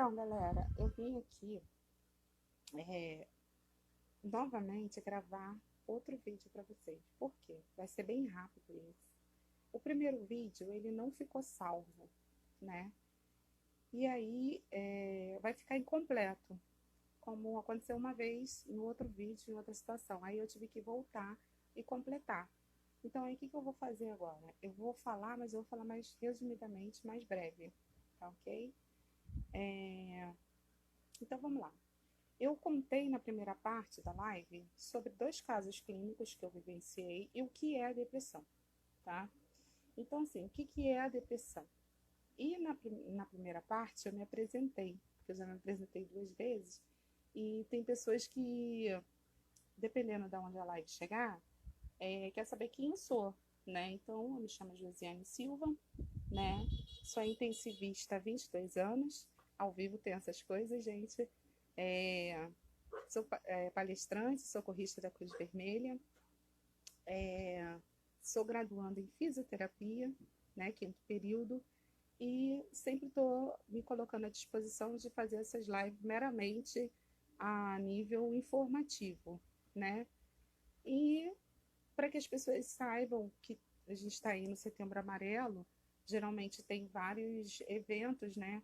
Então, galera, eu vim aqui é, novamente gravar outro vídeo para vocês. Por quê? Vai ser bem rápido esse. O primeiro vídeo, ele não ficou salvo, né? E aí vai ficar incompleto, como aconteceu uma vez no outro vídeo, em outra situação. Aí eu tive que voltar e completar. Então, aí o que que eu vou fazer agora? Eu vou falar, mas eu vou falar mais resumidamente, mais breve, tá ok? Então, vamos lá. Eu contei na primeira parte da live sobre dois casos clínicos que eu vivenciei e o que é a depressão, tá? Então, assim, o que que é a depressão? E na primeira parte eu me apresentei, porque eu já me apresentei duas vezes, e tem pessoas que, dependendo de onde a live chegar, quer saber quem eu sou, né? Então, eu me chamo Josiane Silva, né? Sou intensivista há 22 anos, ao vivo tem essas coisas, gente. É, Sou palestrante, socorrista da Cruz Vermelha, sou graduanda em fisioterapia, né, quinto período, e sempre estou me colocando à disposição de fazer essas lives meramente a nível informativo, né? E para que as pessoas saibam que a gente está aí no Setembro Amarelo, geralmente tem vários eventos, né?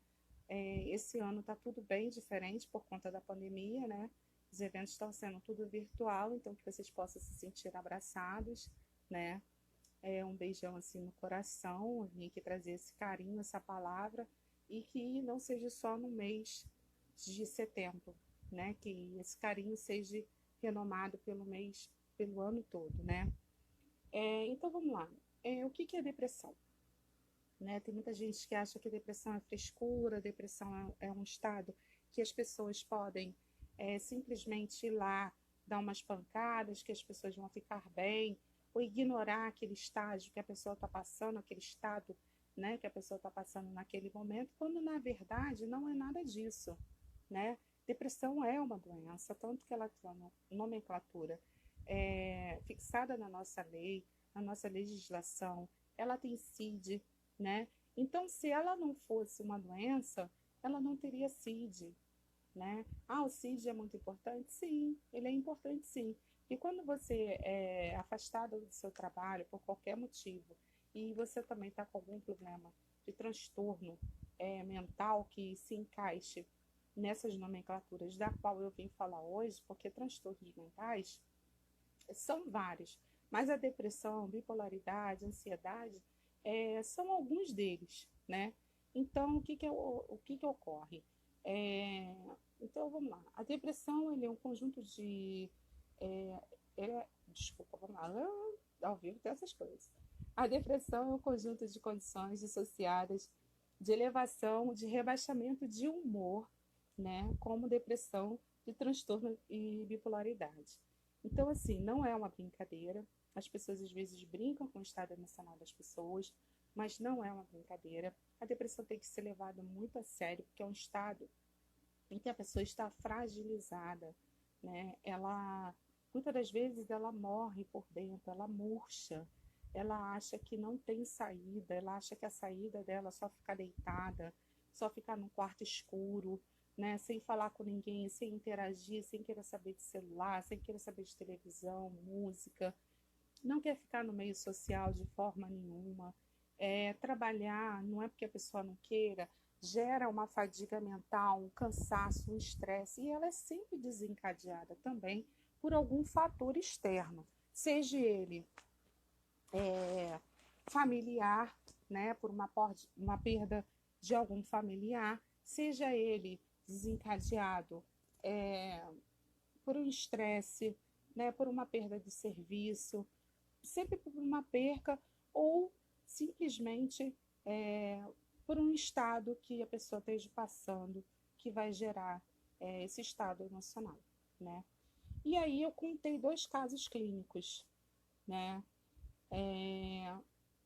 Esse ano está tudo bem diferente por conta da pandemia, né? Os eventos estão sendo tudo virtual, então que vocês possam se sentir abraçados, né? Um beijão assim no coração, eu vim aqui trazer esse carinho, essa palavra, e que não seja só no mês de setembro, né? Que esse carinho seja renomado pelo mês, pelo ano todo, né? Então vamos lá. O que que é depressão? Né? Tem muita gente que acha que depressão é frescura, depressão é um estado que as pessoas podem simplesmente ir lá dar umas pancadas, que as pessoas vão ficar bem, ou ignorar aquele estágio que a pessoa está passando, aquele estado, né, que a pessoa está passando naquele momento, quando na verdade não é nada disso, né? Depressão é uma doença, tanto que ela tem uma nomenclatura fixada na nossa legislação, ela tem CID, né? Então, se ela não fosse uma doença, ela não teria CID, né? Ah, o CID é muito importante? Sim, ele é importante sim. E quando você é afastado do seu trabalho por qualquer motivo e você também está com algum problema de transtorno mental que se encaixe nessas nomenclaturas da qual eu vim falar hoje, porque transtornos mentais são vários, mas a depressão, bipolaridade, ansiedade são alguns deles, né? Então, o que que ocorre? É, então, vamos lá. A depressão ele é um conjunto de... desculpa, vamos lá. Ao vivo tem essas coisas. A depressão é um conjunto de condições dissociadas de elevação, de rebaixamento de humor, né? Como depressão de transtorno e bipolaridade. Então, assim, não é uma brincadeira. As pessoas às vezes brincam com o estado emocional das pessoas, mas não é uma brincadeira. A depressão tem que ser levada muito a sério, porque é um estado em que a pessoa está fragilizada, né? Ela, muitas das vezes, ela morre por dentro, ela murcha, ela acha que não tem saída, ela acha que a saída dela é só ficar deitada, só ficar num quarto escuro, né? Sem falar com ninguém, sem interagir, sem querer saber de celular, sem querer saber de televisão, música, não quer ficar no meio social de forma nenhuma. Trabalhar, não é porque a pessoa não queira, gera uma fadiga mental, um cansaço, um estresse, e ela é sempre desencadeada também por algum fator externo, seja ele familiar, né, por uma perda de algum familiar, seja ele desencadeado por um estresse, né, por uma perda de serviço, sempre por uma perca ou simplesmente por um estado que a pessoa esteja passando que vai gerar esse estado emocional, né? E aí eu contei dois casos clínicos, né?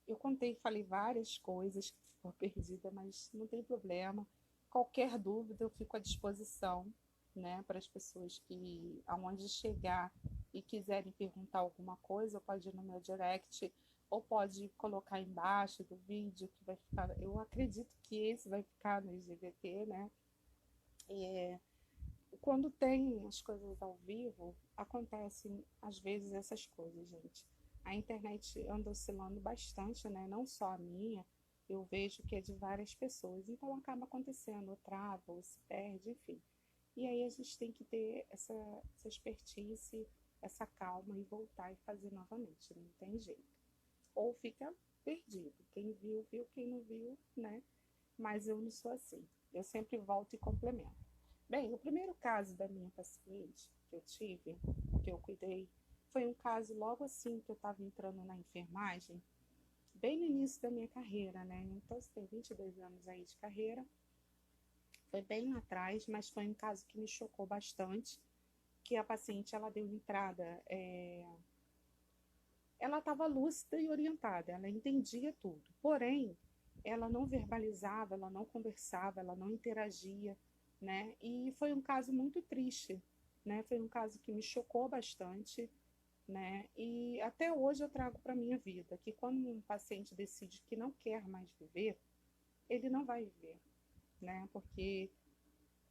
Eu contei, falei várias coisas que ficou perdida, mas não tem problema. Qualquer dúvida eu fico à disposição, né, para as pessoas que aonde chegar e quiserem perguntar alguma coisa, pode ir no meu direct ou pode colocar embaixo do vídeo que vai ficar. Eu acredito que esse vai ficar no IGVT, né? É, quando tem as coisas ao vivo, acontecem às vezes essas coisas, gente. A internet anda oscilando bastante, né? Não só a minha, eu vejo que é de várias pessoas. Então acaba acontecendo, ou trava, ou se perde, enfim. E aí a gente tem que ter essa expertise, essa calma e voltar e fazer novamente, não tem jeito. Ou fica perdido. Quem viu, viu, quem não viu, né? Mas eu não sou assim. Eu sempre volto e complemento. Bem, o primeiro caso da minha paciente que eu tive, que eu cuidei, foi um caso logo assim que eu estava entrando na enfermagem, bem no início da minha carreira, né? Então, você tem 22 anos aí de carreira, foi bem lá atrás, mas foi um caso que me chocou bastante, que a paciente, ela deu entrada, ela estava lúcida e orientada, ela entendia tudo, porém, ela não verbalizava, ela não conversava, ela não interagia, né? E foi um caso muito triste, né? Foi um caso que me chocou bastante, né? E até hoje eu trago para minha vida que quando um paciente decide que não quer mais viver, ele não vai viver, né? Porque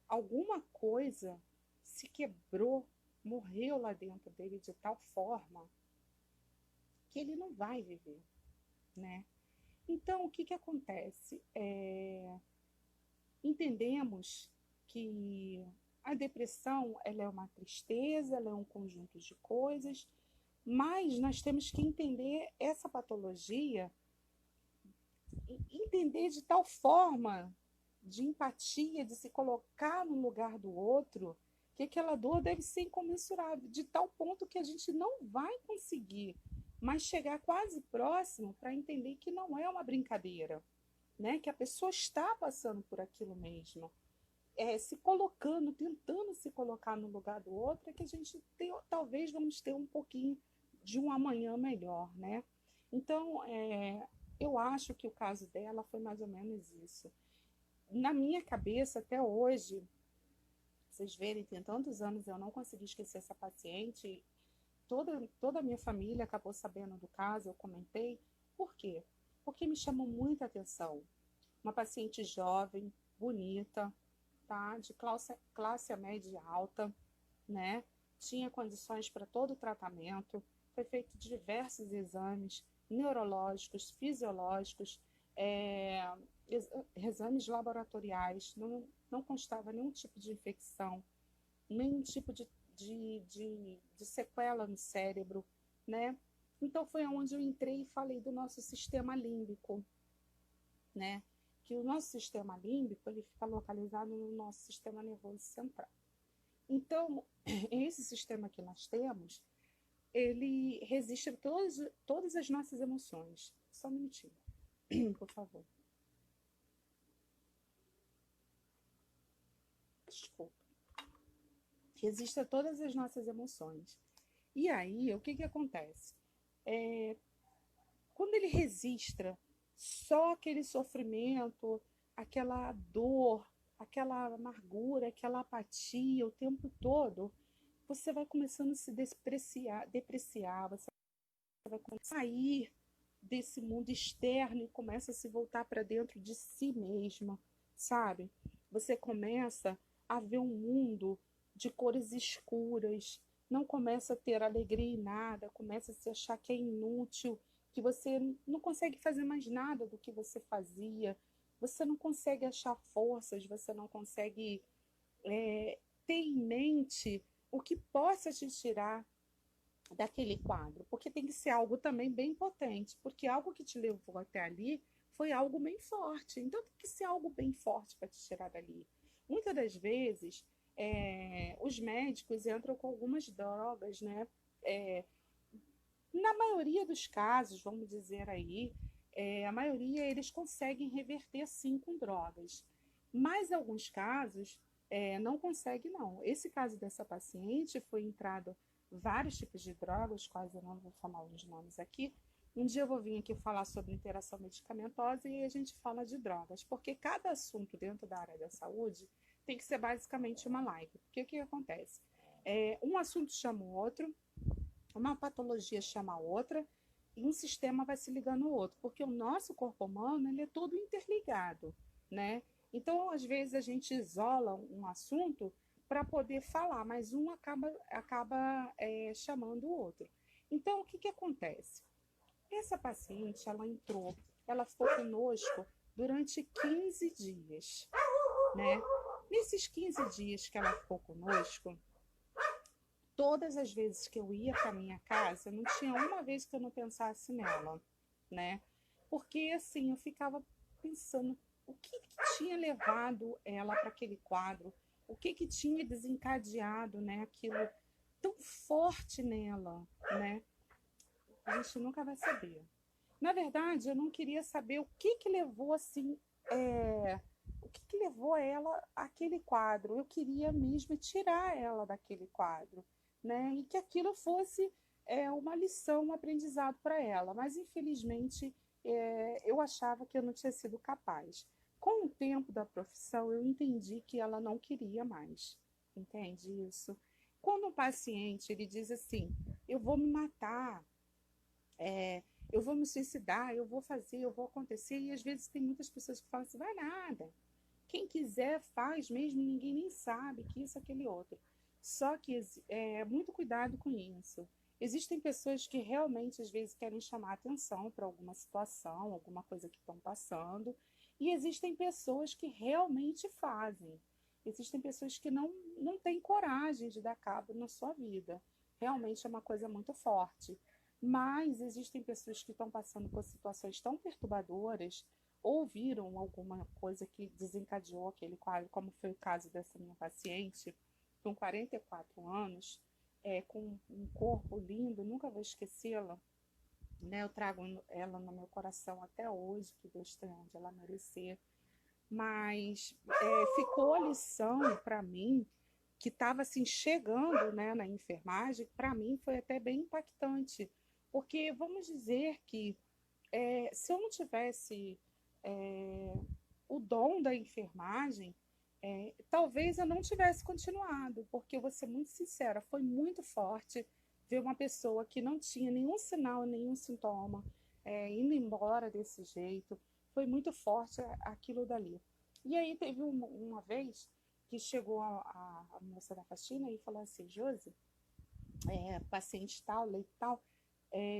alguma coisa se quebrou, morreu lá dentro dele de tal forma que ele não vai viver, né? Então, o que que acontece? Entendemos que a depressão, ela é uma tristeza, ela é um conjunto de coisas, mas nós temos que entender essa patologia, entender de tal forma de empatia, de se colocar no lugar do outro, que aquela dor deve ser incomensurável, de tal ponto que a gente não vai conseguir mas chegar quase próximo para entender que não é uma brincadeira, né? Que a pessoa está passando por aquilo mesmo. Se colocando, tentando se colocar no lugar do outro, é que a gente tem, talvez vamos ter um pouquinho de um amanhã melhor, né? Então, eu acho que o caso dela foi mais ou menos isso. Na minha cabeça, até hoje, vocês verem, tem tantos anos eu não consegui esquecer essa paciente. Toda a minha família acabou sabendo do caso, eu comentei. Por quê? Porque me chamou muita atenção. Uma paciente jovem, bonita, tá? De classe média alta, né? Tinha condições para todo o tratamento, foi feito diversos exames neurológicos, fisiológicos, é, exames laboratoriais, não constava nenhum tipo de infecção, nenhum tipo de sequela no cérebro, né? Então foi onde eu entrei e falei do nosso sistema límbico, né? Que o nosso sistema límbico ele fica localizado no nosso sistema nervoso central. Então, esse sistema que nós temos, ele resiste a todas as nossas emoções. Só um minutinho, por favor. Desculpa. Resiste a todas as nossas emoções. E aí, o que que acontece? Quando ele registra só aquele sofrimento, aquela dor, aquela amargura, aquela apatia o tempo todo, você vai começando a se depreciar, você vai começar a sair desse mundo externo e começa a se voltar para dentro de si mesma, sabe? Você começa a ver um mundo de cores escuras, não começa a ter alegria em nada, começa a se achar que é inútil, que você não consegue fazer mais nada do que você fazia, você não consegue achar forças, você não consegue ter em mente o que possa te tirar daquele quadro, porque tem que ser algo também bem potente, porque algo que te levou até ali foi algo bem forte, então tem que ser algo bem forte para te tirar dali. Muitas das vezes, os médicos entram com algumas drogas, né? É, na maioria dos casos, vamos dizer aí, a maioria eles conseguem reverter sim com drogas, mas em alguns casos não consegue não. Esse caso dessa paciente foi entrado vários tipos de drogas, quase eu não vou falar os nomes aqui. Um dia eu vou vir aqui falar sobre interação medicamentosa e a gente fala de drogas, porque cada assunto dentro da área da saúde tem que ser basicamente uma live. Porque o que acontece? Um assunto chama o outro, uma patologia chama a outra e um sistema vai se ligando ao outro, porque o nosso corpo humano ele é todo interligado, né? Então, às vezes, a gente isola um assunto para poder falar, mas um acaba chamando o outro. Então, o que acontece? Essa paciente, ela ficou conosco durante 15 dias, né? Nesses 15 dias que ela ficou conosco, todas as vezes que eu ia para minha casa, não tinha uma vez que eu não pensasse nela, né? Porque assim, eu ficava pensando o que tinha levado ela para aquele quadro, o que tinha desencadeado, né, aquilo tão forte nela, né? A gente nunca vai saber. Na verdade, eu não queria saber o que levou assim, o que levou ela àquele quadro. Eu queria mesmo tirar ela daquele quadro, né? E que aquilo fosse uma lição, um aprendizado para ela. Mas infelizmente eu achava que eu não tinha sido capaz. Com o tempo da profissão, eu entendi que ela não queria mais. Entende isso? Quando um paciente ele diz assim, eu vou me matar, é, eu vou me suicidar, eu vou fazer, eu vou acontecer. E às vezes tem muitas pessoas que falam assim, vai nada. Quem quiser faz mesmo, ninguém nem sabe que isso, aquele outro. Só que muito cuidado com isso. Existem pessoas que realmente às vezes querem chamar atenção para alguma situação, alguma coisa que estão passando. E existem pessoas que realmente fazem. Existem pessoas que não têm coragem de dar cabo na sua vida. Realmente é uma coisa muito forte. Mas existem pessoas que estão passando por situações tão perturbadoras ou viram alguma coisa que desencadeou aquele quadro, como foi o caso dessa minha paciente, com 44 anos, com um corpo lindo, nunca vou esquecê-la, né? Eu trago ela no meu coração até hoje, que Deus tem onde ela merecer. Mas ficou a lição para mim, que estava assim, chegando, né, na enfermagem, para mim foi até bem impactante, porque vamos dizer que se eu não tivesse é, o dom da enfermagem, talvez eu não tivesse continuado, porque eu vou ser muito sincera, foi muito forte ver uma pessoa que não tinha nenhum sinal, nenhum sintoma, indo embora desse jeito. Foi muito forte aquilo dali. E aí teve uma vez que chegou a moça da faxina e falou assim, Josi, paciente tal, leite tal,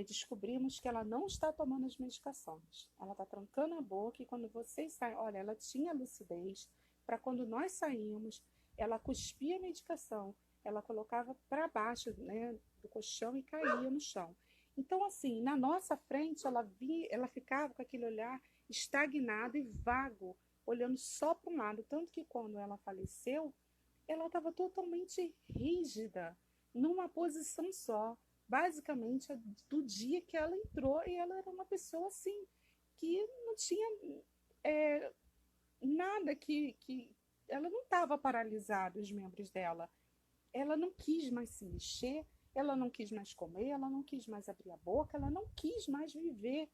descobrimos que ela não está tomando as medicações. Ela está trancando a boca e quando vocês saem, olha, ela tinha lucidez para quando nós saímos, ela cuspia a medicação, ela colocava para baixo, né, do colchão e caía no chão. Então, assim, na nossa frente, ela ficava com aquele olhar estagnado e vago, olhando só para um lado. Tanto que quando ela faleceu, ela estava totalmente rígida, numa posição só, basicamente do dia que ela entrou, e ela era uma pessoa assim, que não tinha é, nada que ela não estava paralisada, os membros dela. Ela não quis mais se mexer, ela não quis mais comer, ela não quis mais abrir a boca, ela não quis mais viver,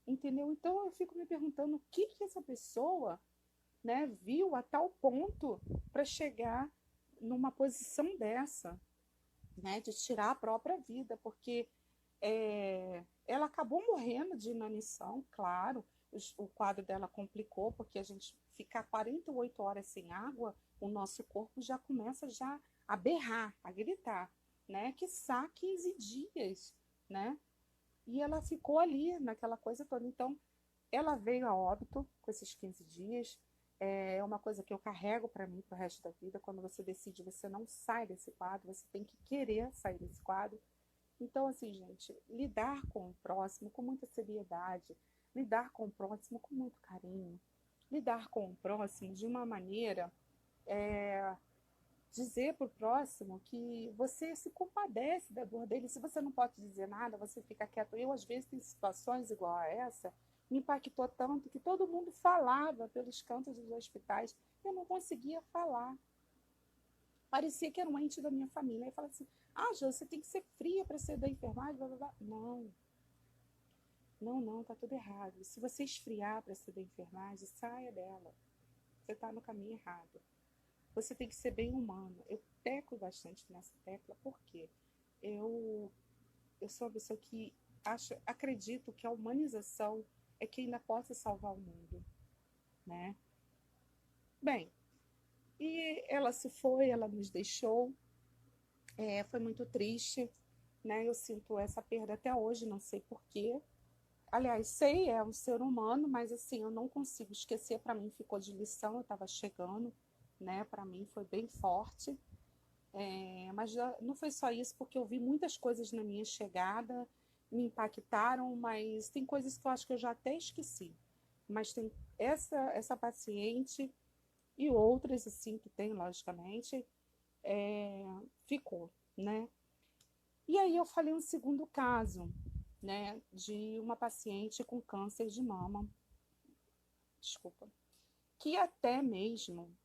entendeu? Então eu fico me perguntando o que essa pessoa, né, viu a tal ponto para chegar numa posição dessa, né, de tirar a própria vida, porque ela acabou morrendo de inanição, claro, o quadro dela complicou, porque a gente ficar 48 horas sem água, o nosso corpo já começa já a berrar, a gritar, né, quiçá 15 dias, né, e ela ficou ali naquela coisa toda. Então, ela veio a óbito com esses 15 dias. É uma coisa que eu carrego para mim para o resto da vida. Quando você decide, você não sai desse quadro, você tem que querer sair desse quadro. Então, assim, gente, lidar com o próximo com muita seriedade, lidar com o próximo com muito carinho, lidar com o próximo de uma maneira, dizer para o próximo que você se compadece da dor dele. Se você não pode dizer nada, você fica quieto. Eu, às vezes, tem situações igual a essa, me impactou tanto que todo mundo falava pelos cantos dos hospitais. Eu não conseguia falar. Parecia que era um ente da minha família. Aí falava assim, Jô, você tem que ser fria para ser da enfermagem, blá, blá, blá. Não, não, tá tudo errado. Se você esfriar para ser da enfermagem, saia dela. Você está no caminho errado. Você tem que ser bem humano. Eu teco bastante nessa tecla, porque eu, eu sou uma pessoa que acredito que a humanização é que ainda possa salvar o mundo, né? Bem, e ela se foi, ela nos deixou, foi muito triste, né? Eu sinto essa perda até hoje, não sei porquê. Aliás, sei, é um ser humano, mas assim, eu não consigo esquecer, para mim ficou de lição, eu estava chegando, né? Para mim foi bem forte. Mas não foi só isso, porque eu vi muitas coisas na minha chegada, me impactaram, mas tem coisas que eu acho que eu já até esqueci. Mas tem essa paciente e outras, assim, que tem, logicamente, ficou, né? E aí eu falei um segundo caso, né, de uma paciente com câncer de mama, desculpa, que até mesmo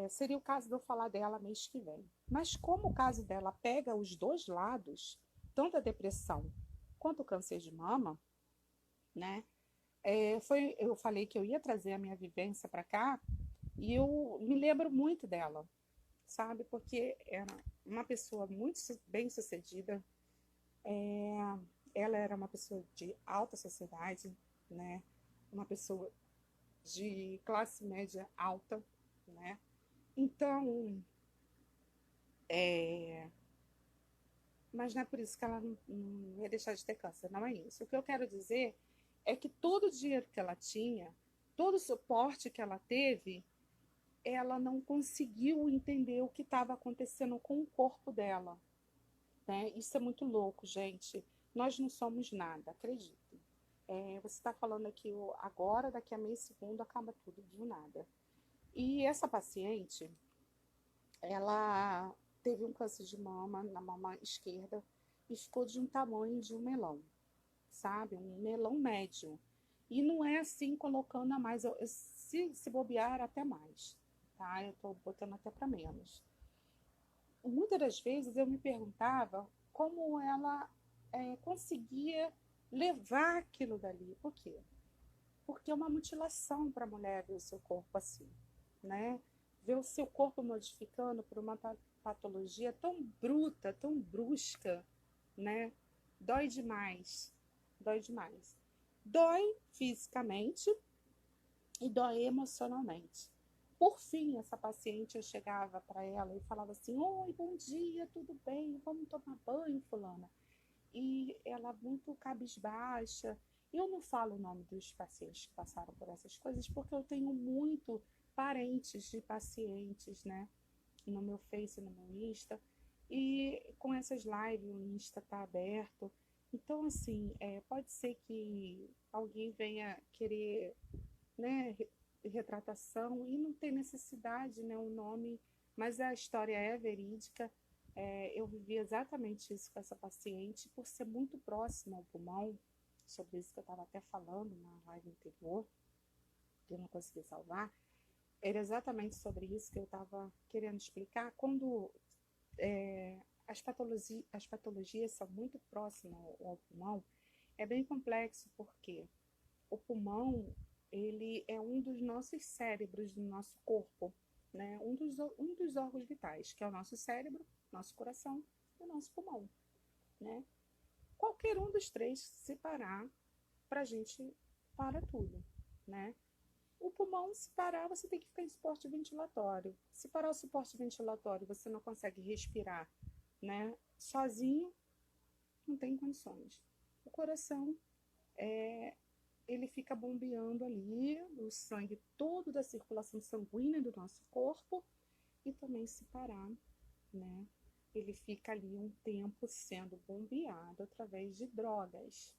seria o caso de eu falar dela mês que vem. Mas como o caso dela pega os dois lados, tanto a depressão quanto o câncer de mama, né? Eu falei que eu ia trazer a minha vivência para cá e eu me lembro muito dela, sabe? Porque era uma pessoa muito bem sucedida, é, ela era uma pessoa de alta sociedade, né? Uma pessoa de classe média alta, né? Então, é, mas não é por isso que ela não ia deixar de ter câncer, não é isso. O que eu quero dizer é que todo o dinheiro que ela tinha, todo o suporte que ela teve, ela não conseguiu entender o que estava acontecendo com o corpo dela, né? Isso é muito louco, gente. Nós não somos nada, acredite. Você está falando aqui agora, daqui a meio segundo acaba tudo, do nada. E essa paciente, ela teve um câncer de mama na mama esquerda e ficou de um tamanho de um melão, sabe? Um melão médio. E não é assim colocando a mais, se bobear até mais, tá? Eu tô botando até para menos. Muitas das vezes eu me perguntava como ela conseguia levar aquilo dali. Por quê? Porque é uma mutilação para a mulher ver o seu corpo assim, né? Ver o seu corpo modificando por uma patologia tão bruta, tão brusca, né? Dói demais, dói demais. Dói fisicamente e dói emocionalmente. Por fim, essa paciente, eu chegava para ela e falava assim: oi, bom dia, tudo bem? Vamos tomar banho, fulana? E ela muito cabisbaixa. Eu não falo o nome dos pacientes que passaram por essas coisas, porque eu tenho muito parentes de pacientes, né? No meu Face, no meu Insta. E com essas lives, o Insta tá aberto. Então, assim, pode ser que alguém venha querer, né, retratação e não tem necessidade, né, o nome, mas a história é verídica. Eu vivi exatamente isso com essa paciente, por ser muito próxima ao pulmão, sobre isso que eu estava até falando na live anterior, que eu não consegui salvar, era exatamente sobre isso que eu estava querendo explicar. Quando as patologias são muito próximas ao pulmão, é bem complexo, porque o pulmão, ele é um dos nossos cérebros do nosso corpo, né? Um dos órgãos vitais, que é o nosso cérebro, nosso coração e o nosso pulmão, né? Qualquer um dos três se parar, para a gente para tudo, né? O pulmão, se parar, você tem que ficar em suporte ventilatório. Se parar o suporte ventilatório, você não consegue respirar, né? Sozinho, não tem condições. O coração, ele fica bombeando ali o sangue todo da circulação sanguínea do nosso corpo e também se parar, né? Ele fica ali um tempo sendo bombeado através de drogas,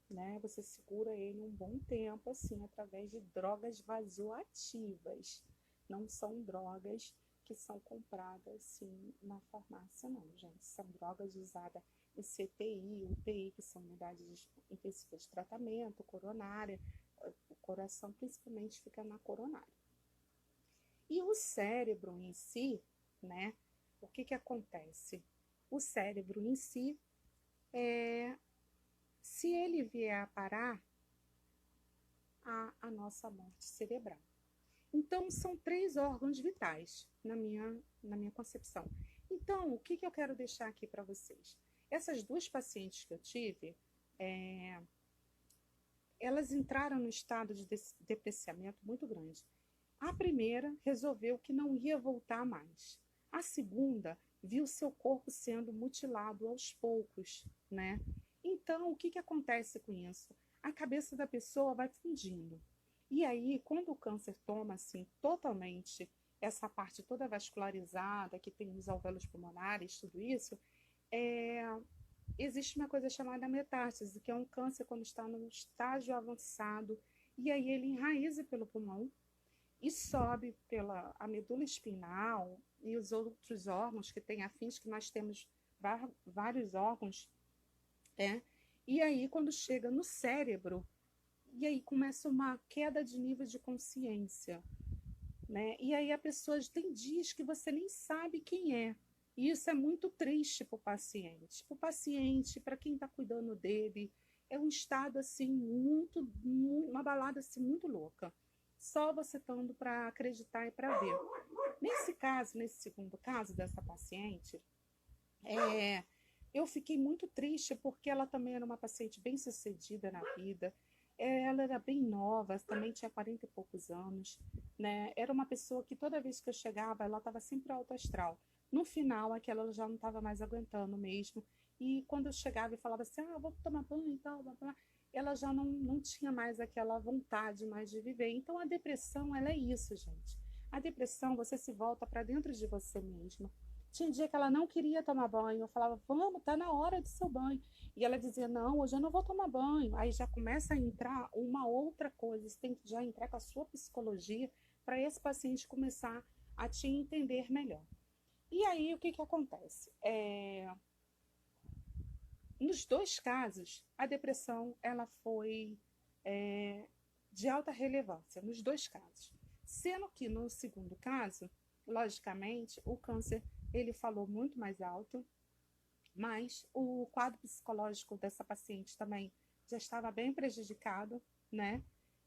né? Você segura ele um bom tempo assim através de drogas vasoativas. Não são drogas que são compradas assim na farmácia, não, gente. São drogas usadas em CTI, UTI, que são unidades intensivas de tratamento, coronária. O coração principalmente fica na coronária. E o cérebro em si, né? O que acontece? O cérebro em si, se ele vier a parar, a nossa morte cerebral. Então, são três órgãos vitais na minha concepção. Então, o que eu quero deixar aqui para vocês? Essas duas pacientes que eu tive, elas entraram no estado de depreciamento muito grande. A primeira resolveu que não ia voltar mais. A segunda viu seu corpo sendo mutilado aos poucos, né? Então, o que que acontece com isso? A cabeça da pessoa vai fundindo. E aí, quando o câncer toma, assim, totalmente essa parte toda vascularizada, que tem os alvéolos pulmonares, tudo isso, é, existe uma coisa chamada metástase, que é um câncer quando está no estágio avançado, e aí ele enraiza pelo pulmão e sobe pela a medula espinal e os outros órgãos que têm afins, que nós temos vários órgãos, né? E aí, quando chega no cérebro, e aí começa uma queda de nível de consciência, né? E aí a pessoa tem dias que você nem sabe quem é. E isso é muito triste para o paciente. Para o paciente, para quem está cuidando dele, é um estado assim uma balada assim muito louca. Só você estando para acreditar e para ver. Nesse caso, nesse segundo caso dessa paciente, é, eu fiquei muito triste porque ela também era uma paciente bem sucedida na vida. Ela era bem nova, também tinha 40 e poucos anos, né? Era uma pessoa que toda vez que eu chegava, ela estava sempre alto astral. No final, aquela já não estava mais aguentando mesmo. E quando eu chegava e falava assim, ah, vou tomar banho e tal, blá, blá, ela já não tinha mais aquela vontade mais de viver. Então, a depressão, ela é isso, gente. A depressão, você se volta para dentro de você mesma. Tinha dia que ela não queria tomar banho. Eu falava, vamos, tá na hora do seu banho. E ela dizia, não, hoje eu não vou tomar banho. Aí já começa a entrar uma outra coisa. Você tem que já entrar com a sua psicologia para esse paciente começar a te entender melhor. E aí, o que que acontece? Nos dois casos, a depressão ela foi é, de alta relevância, nos dois casos. Sendo que no segundo caso, logicamente, o câncer ele falou muito mais alto, mas o quadro psicológico dessa paciente também já estava bem prejudicado, né?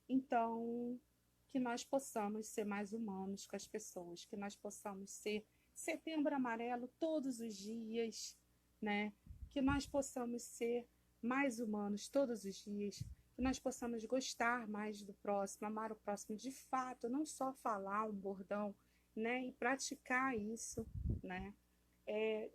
Então, que nós possamos ser mais humanos com as pessoas, que nós possamos ser setembro amarelo todos os dias, né? Que nós possamos ser mais humanos todos os dias, que nós possamos gostar mais do próximo, amar o próximo de fato, não só falar um bordão, né? E praticar isso, né?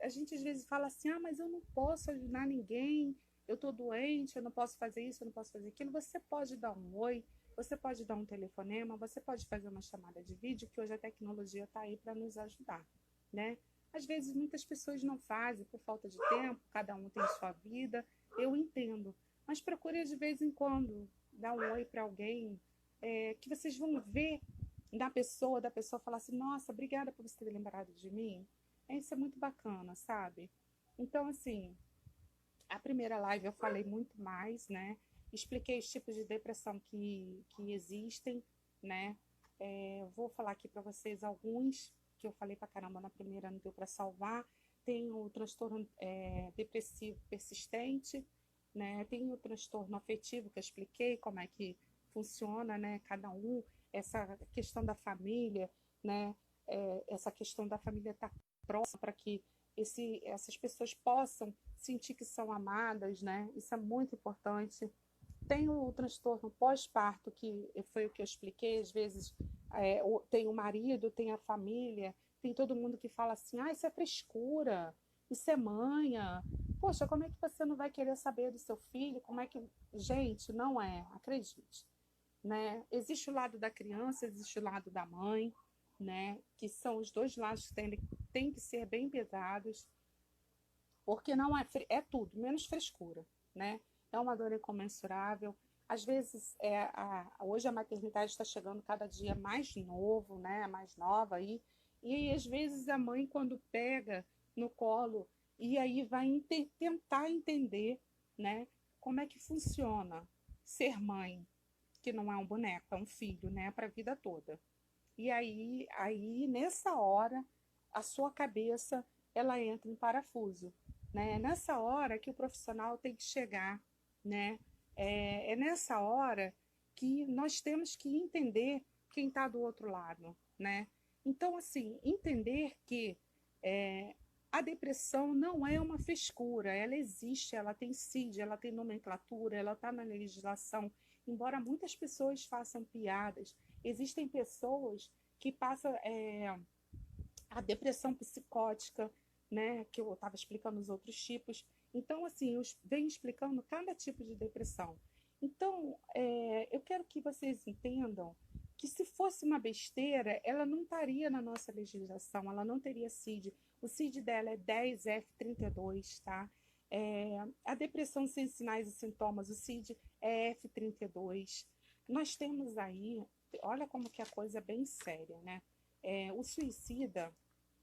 A gente às vezes fala assim, ah, mas eu não posso ajudar ninguém, eu estou doente, eu não posso fazer isso, eu não posso fazer aquilo. Você pode dar um oi, você pode dar um telefonema, você pode fazer uma chamada de vídeo, que hoje a tecnologia está aí para nos ajudar, né? Às vezes muitas pessoas não fazem por falta de tempo, cada um tem sua vida, eu entendo. Mas procure de vez em quando dar um oi para alguém, que vocês vão ver da pessoa falar assim, nossa, obrigada por você ter lembrado de mim. Isso é muito bacana, sabe? Então, assim, a primeira live eu falei muito mais, né? Expliquei os tipos de depressão que existem, né? Vou falar aqui para vocês alguns que eu falei para caramba na primeira, não deu para salvar. Tem o transtorno depressivo persistente, né? Tem o transtorno afetivo que eu expliquei como é que funciona, né? Cada um, essa questão da família, né? Essa questão da família estar próxima para que essas pessoas possam sentir que são amadas, né? Isso é muito importante. Tem o transtorno pós-parto, que foi o que eu expliquei, às vezes tem o marido, tem a família, tem todo mundo que fala assim, ah, isso é frescura, isso é manha. Poxa, como é que você não vai querer saber do seu filho? Como é que... Gente, não é, acredite. Né? Existe o lado da criança, existe o lado da mãe, né? Que são os dois lados que tem que ser bem pesados, porque não é tudo, menos frescura, né? É uma dor incomensurável. Às vezes, hoje a maternidade está chegando cada dia mais novo, né? Mais nova aí. E aí, às vezes, a mãe, quando pega no colo, e aí vai tentar entender, né? Como é que funciona ser mãe, que não é um boneco, é um filho, né? Para a vida toda. E aí, nessa hora, a sua cabeça, ela entra em parafuso, né? É nessa hora que o profissional tem que chegar, né? É nessa hora que nós temos que entender quem está do outro lado, né? Então, assim, entender que a depressão não é uma frescura, ela existe, ela tem CID, ela tem nomenclatura, ela está na legislação, embora muitas pessoas façam piadas, Existem pessoas que passam a depressão psicótica, né, que eu estava explicando os outros tipos. Então, assim, eu venho explicando cada tipo de depressão. Então, eu quero que vocês entendam que se fosse uma besteira, ela não estaria na nossa legislação, ela não teria CID. O CID dela é 10F32, tá? A depressão sem sinais e sintomas, o CID é F32. Nós temos aí, olha como que a coisa é bem séria, né? O suicida,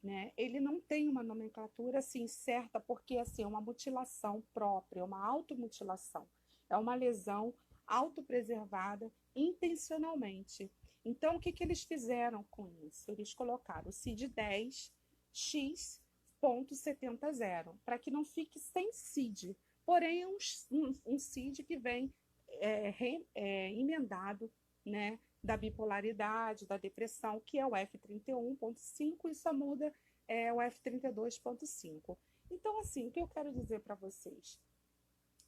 né, ele não tem uma nomenclatura assim certa, porque assim, é uma mutilação própria, uma automutilação. É uma lesão autopreservada intencionalmente. Então, o que, que eles fizeram com isso? Eles colocaram o CID-10 X.70, para que não fique sem CID. Porém, é um CID que vem emendado, né, da bipolaridade, da depressão, que é o F31.5, e só muda o F32.5. Então, assim, o que eu quero dizer para vocês?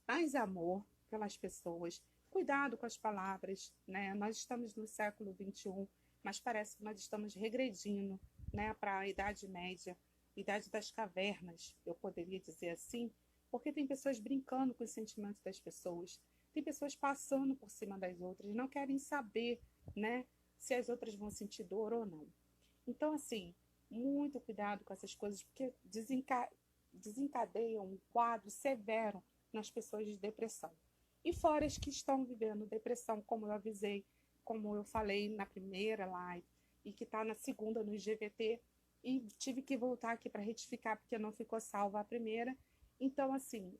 Mais amor pelas pessoas, cuidado com as palavras, né? Nós estamos no século XXI, mas parece que nós estamos regredindo, né, para a Idade Média, Idade das Cavernas, eu poderia dizer assim, porque tem pessoas brincando com os sentimentos das pessoas, tem pessoas passando por cima das outras, não querem saber, né, se as outras vão sentir dor ou não. Então, assim, muito cuidado com essas coisas, porque desencadeiam um quadro severo nas pessoas de depressão. E fora as que estão vivendo depressão, como eu avisei, como eu falei na primeira live, e que está na segunda no IGVT, e tive que voltar aqui para retificar, porque não ficou salva a primeira. Então, assim,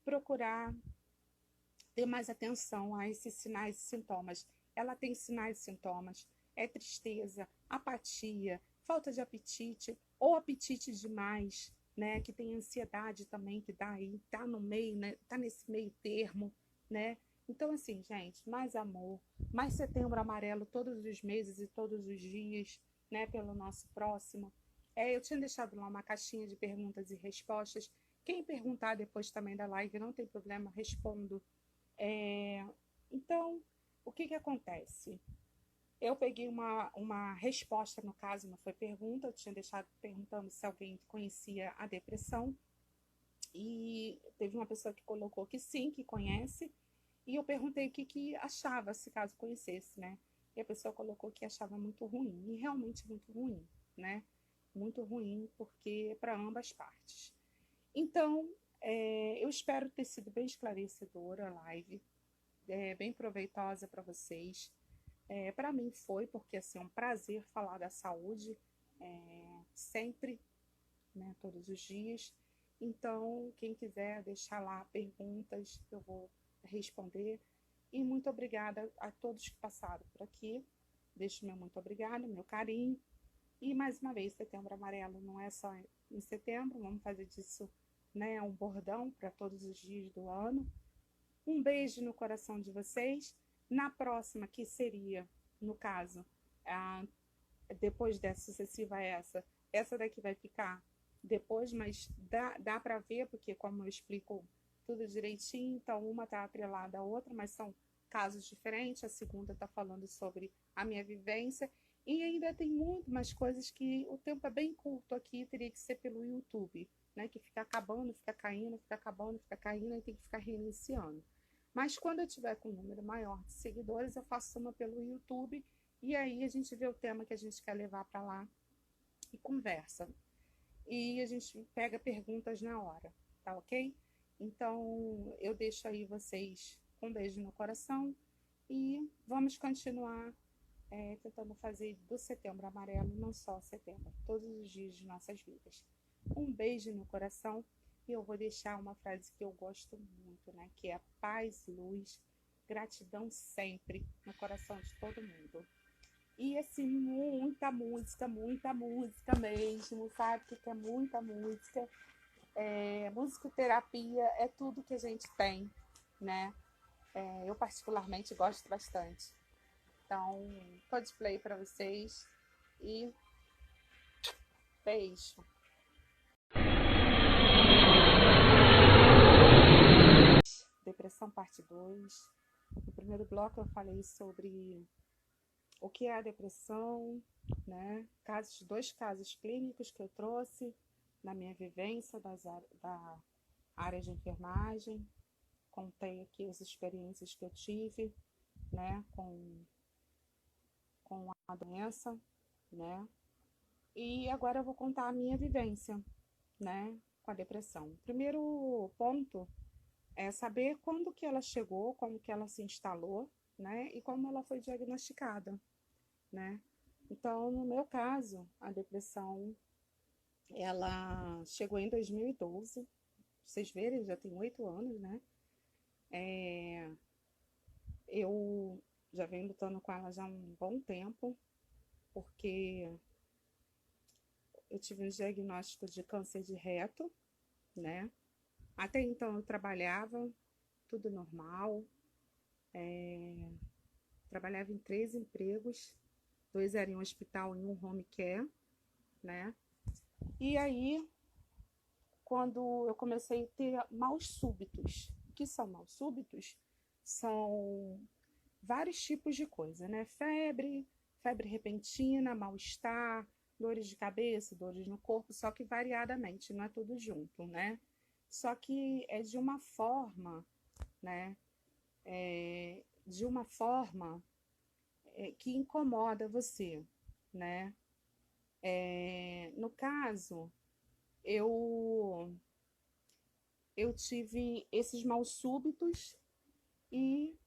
procurar ter mais atenção a esses sinais e sintomas. Ela tem sinais e sintomas, é tristeza, apatia, falta de apetite, ou apetite demais, né, que tem ansiedade também, que dá aí, tá no meio, né, tá nesse meio termo, né. Então, assim, gente, mais amor, mais Setembro Amarelo todos os meses e todos os dias, né, pelo nosso próximo. Eu tinha deixado lá uma caixinha de perguntas e respostas. Quem perguntar depois também da live, não tem problema, respondo. Então, o que acontece? Eu peguei uma resposta, no caso, não foi pergunta, eu tinha deixado perguntando se alguém conhecia a depressão, e teve uma pessoa que colocou que sim, que conhece, e eu perguntei o que achava, se caso conhecesse, né? E a pessoa colocou que achava muito ruim, e realmente muito ruim, né? Muito ruim, porque é para ambas partes. Então, eu espero ter sido bem esclarecedora a live, bem proveitosa para vocês. Para mim foi, porque assim, é um prazer falar da saúde, sempre, né, todos os dias. Então, quem quiser deixar lá perguntas, eu vou responder. E muito obrigada a todos que passaram por aqui. Deixo meu muito obrigada, meu carinho. E mais uma vez, Setembro Amarelo não é só em setembro, vamos fazer disso, né, um bordão para todos os dias do ano. Um beijo no coração de vocês. Na próxima, que seria, no caso, depois dessa sucessiva essa daqui vai ficar depois, mas dá para ver, porque como eu explico tudo direitinho, então uma está atrelada à outra, mas são casos diferentes. A segunda está falando sobre a minha vivência, e ainda tem muito mais coisas que o tempo é bem curto aqui, teria que ser pelo YouTube, né, que fica acabando, fica caindo, fica acabando, fica caindo, e tem que ficar reiniciando. Mas quando eu tiver com um número maior de seguidores, eu faço uma pelo YouTube, e aí a gente vê o tema que a gente quer levar para lá e conversa. E a gente pega perguntas na hora, tá ok? Então, eu deixo aí vocês com um beijo no coração, e vamos continuar tentando fazer do Setembro Amarelo, não só setembro, todos os dias de nossas vidas. Um beijo no coração. E eu vou deixar uma frase que eu gosto muito, né? Que é paz, luz, gratidão sempre no coração de todo mundo. E assim, muita música mesmo, sabe? Que é muita música. Musicoterapia é tudo que a gente tem, né? Eu particularmente gosto bastante. Então, Coldplay para vocês e beijo. Depressão parte 2. No primeiro bloco eu falei sobre o que é a depressão, né? Dois casos clínicos que eu trouxe na minha vivência da área de enfermagem. Contei aqui as experiências que eu tive, né, com a doença, né? E agora eu vou contar a minha vivência, né, com a depressão. O primeiro ponto é saber quando que ela chegou, como que ela se instalou, né, e como ela foi diagnosticada, né? Então, no meu caso, a depressão, ela chegou em 2012. Vocês verem, já tem 8 anos, né? Eu já venho lutando com ela já há um bom tempo, porque eu tive um diagnóstico de câncer de reto, né? Até então eu trabalhava, tudo normal, trabalhava em 3 empregos, 2 eram em um hospital e um home care, né? E aí, quando eu comecei a ter maus súbitos, o que são maus súbitos? São vários tipos de coisa, né? Febre repentina, mal-estar, dores de cabeça, dores no corpo, só que variadamente, não é tudo junto, né? Só que é de uma forma, né? De uma forma que incomoda você, né? No caso, eu eu tive esses mal súbitos e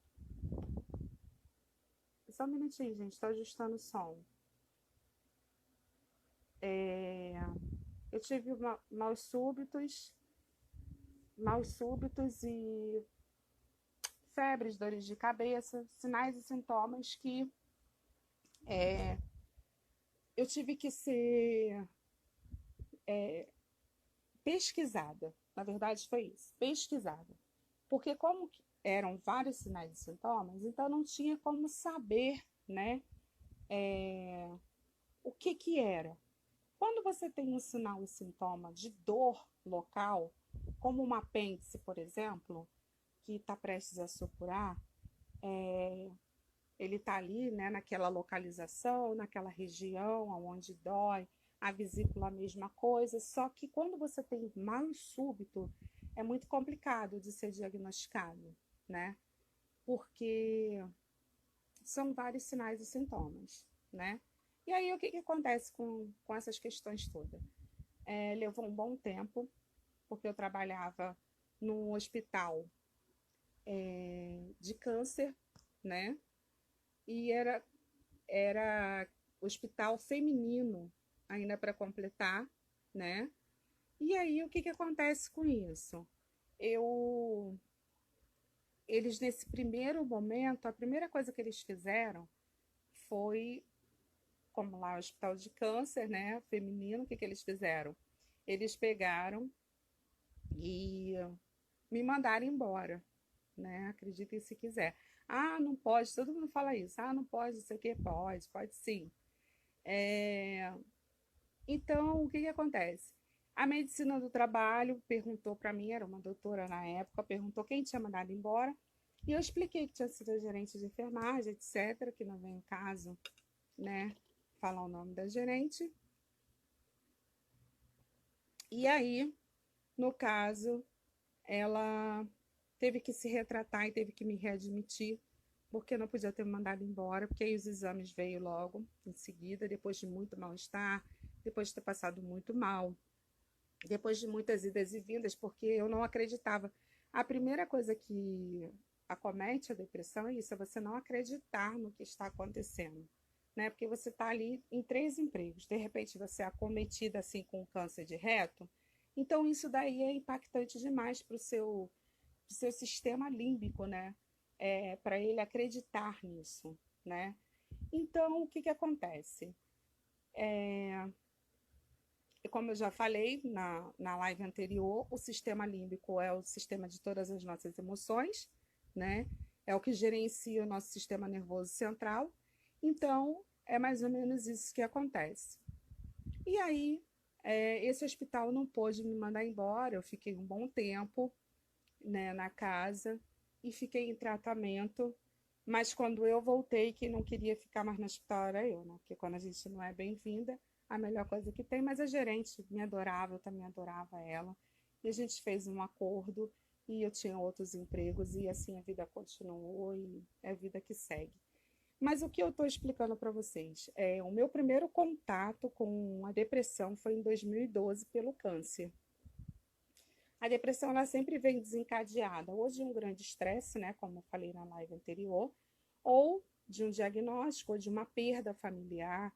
só um minutinho, gente, estou ajustando o som. Eu tive maus súbitos e febres, dores de cabeça, sinais e sintomas que eu tive que ser pesquisada. Na verdade, foi isso, pesquisada. Porque como eram vários sinais e sintomas, então não tinha como saber, né, o que que era. Quando você tem um sinal e sintoma de dor local, como uma apêndice, por exemplo, que está prestes a supurar, ele está ali, né, naquela localização, naquela região onde dói, a vesícula a mesma coisa, só que quando você tem mal súbito, é muito complicado de ser diagnosticado, né? Porque são vários sinais e sintomas, né? E aí o que acontece com essas questões todas? Levou um bom tempo, porque eu trabalhava num hospital de câncer, né? E era hospital feminino, ainda para completar, né? E aí o que acontece com isso? Eu, eles nesse primeiro momento, a primeira coisa que eles fizeram foi, como lá o hospital de câncer, né, feminino, o que eles fizeram? Eles pegaram e me mandaram embora, né? Acreditem se quiser. Ah, não pode, todo mundo fala isso. Ah, não pode, isso aqui pode sim. Então, o que acontece? A medicina do trabalho perguntou para mim, era uma doutora na época, perguntou quem tinha mandado embora, e eu expliquei que tinha sido a gerente de enfermagem, etc., que não vem em caso, né, falar o nome da gerente. E aí, no caso, ela teve que se retratar e teve que me readmitir, porque não podia ter me mandado embora, porque aí os exames veio logo em seguida, depois de muito mal-estar, depois de ter passado muito mal, depois de muitas idas e vindas, porque eu não acreditava. A primeira coisa que acomete a depressão é isso, é você não acreditar no que está acontecendo, né? Porque você está ali em 3 empregos, de repente você é acometida assim com câncer de reto, então isso daí é impactante demais para o seu sistema límbico, né? Para ele acreditar nisso, né? Então, o que acontece? Como eu já falei na live anterior, o sistema límbico é o sistema de todas as nossas emoções, né? É o que gerencia o nosso sistema nervoso central. Então, é mais ou menos isso que acontece. E aí, esse hospital não pôde me mandar embora, eu fiquei um bom tempo, né, na casa e fiquei em tratamento. Mas quando eu voltei, quem não queria ficar mais no hospital era eu, né? Porque quando a gente não é bem-vinda, a melhor coisa que tem. Mas a gerente me adorava, eu também adorava ela. E a gente fez um acordo e eu tinha outros empregos e assim a vida continuou e é a vida que segue. Mas o que eu estou explicando para vocês é o meu primeiro contato com a depressão foi em 2012 pelo câncer. A depressão ela sempre vem desencadeada, ou de um grande estresse, né, como eu falei na live anterior, ou de um diagnóstico, ou de uma perda familiar,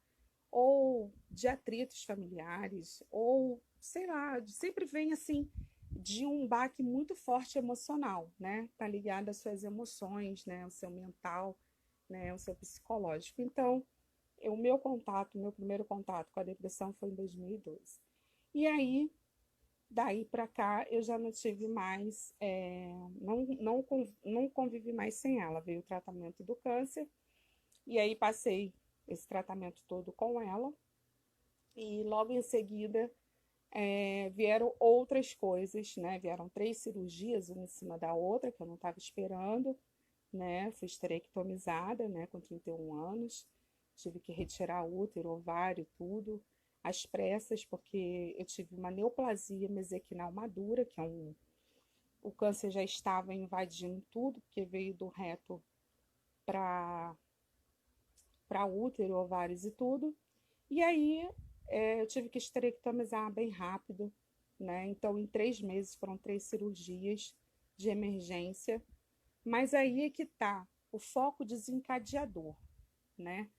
ou de atritos familiares, ou sei lá, sempre vem assim de um baque muito forte emocional, né? Tá ligado às suas emoções, né, o seu mental, né, o seu psicológico. Então, o meu contato, meu primeiro contato com a depressão foi em 2012. E aí, daí para cá, eu já não tive mais, não convivi mais sem ela. Veio o tratamento do câncer, e aí passei esse tratamento todo com ela, e logo em seguida vieram outras coisas, né? Vieram 3 cirurgias, uma em cima da outra, que eu não estava esperando, né? Fui esterectomizada, né? Com 31 anos, tive que retirar útero, ovário, tudo, às pressas, porque eu tive uma neoplasia mesequinal madura, que é o câncer já estava invadindo tudo, porque veio do reto para útero, ovários e tudo. E aí eu tive que esterectomizar bem rápido, né? Então, em 3 meses foram 3 cirurgias de emergência. Mas aí é que tá o foco desencadeador, né?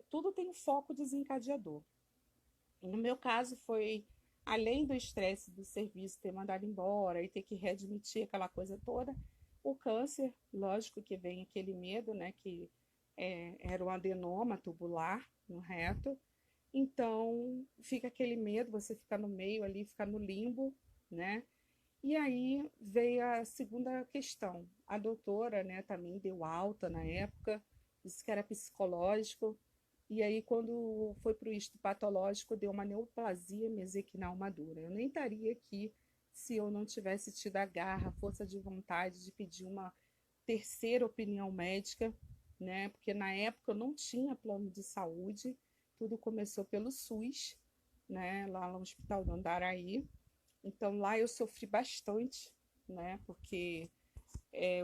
Tudo tem um foco desencadeador. No meu caso, foi além do estresse do serviço ter mandado embora e ter que readmitir aquela coisa toda, o câncer, lógico que vem aquele medo, né? Que era um adenoma tubular no reto. Então, fica aquele medo, você fica no meio ali, fica no limbo, né? E aí veio a segunda questão. A doutora, né, também deu alta na época, disse que era psicológico. E aí, quando foi para o histopatológico, deu uma neoplasia mesequinal madura. Eu nem estaria aqui se eu não tivesse tido a garra, a força de vontade de pedir uma terceira opinião médica, né? Porque na época eu não tinha plano de saúde, tudo começou pelo SUS, né? Lá no Hospital do Andaraí. Então lá eu sofri bastante, né? Porque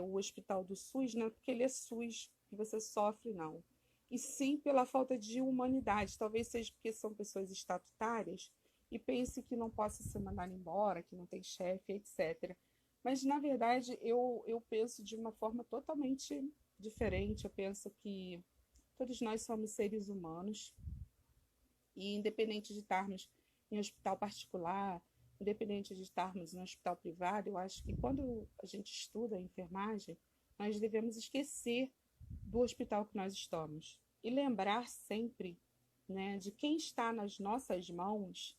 o hospital do SUS, não é porque ele é SUS que você sofre, não. E sim pela falta de humanidade. Talvez seja porque são pessoas estatutárias e pense que não possa ser mandado embora, que não tem chefe, etc. Mas, na verdade, eu penso de uma forma totalmente diferente. Eu penso que todos nós somos seres humanos e, independente de estarmos em hospital particular, independente de estarmos em hospital privado, eu acho que quando a gente estuda a enfermagem, nós devemos esquecer do hospital que nós estamos e lembrar sempre, né, de quem está nas nossas mãos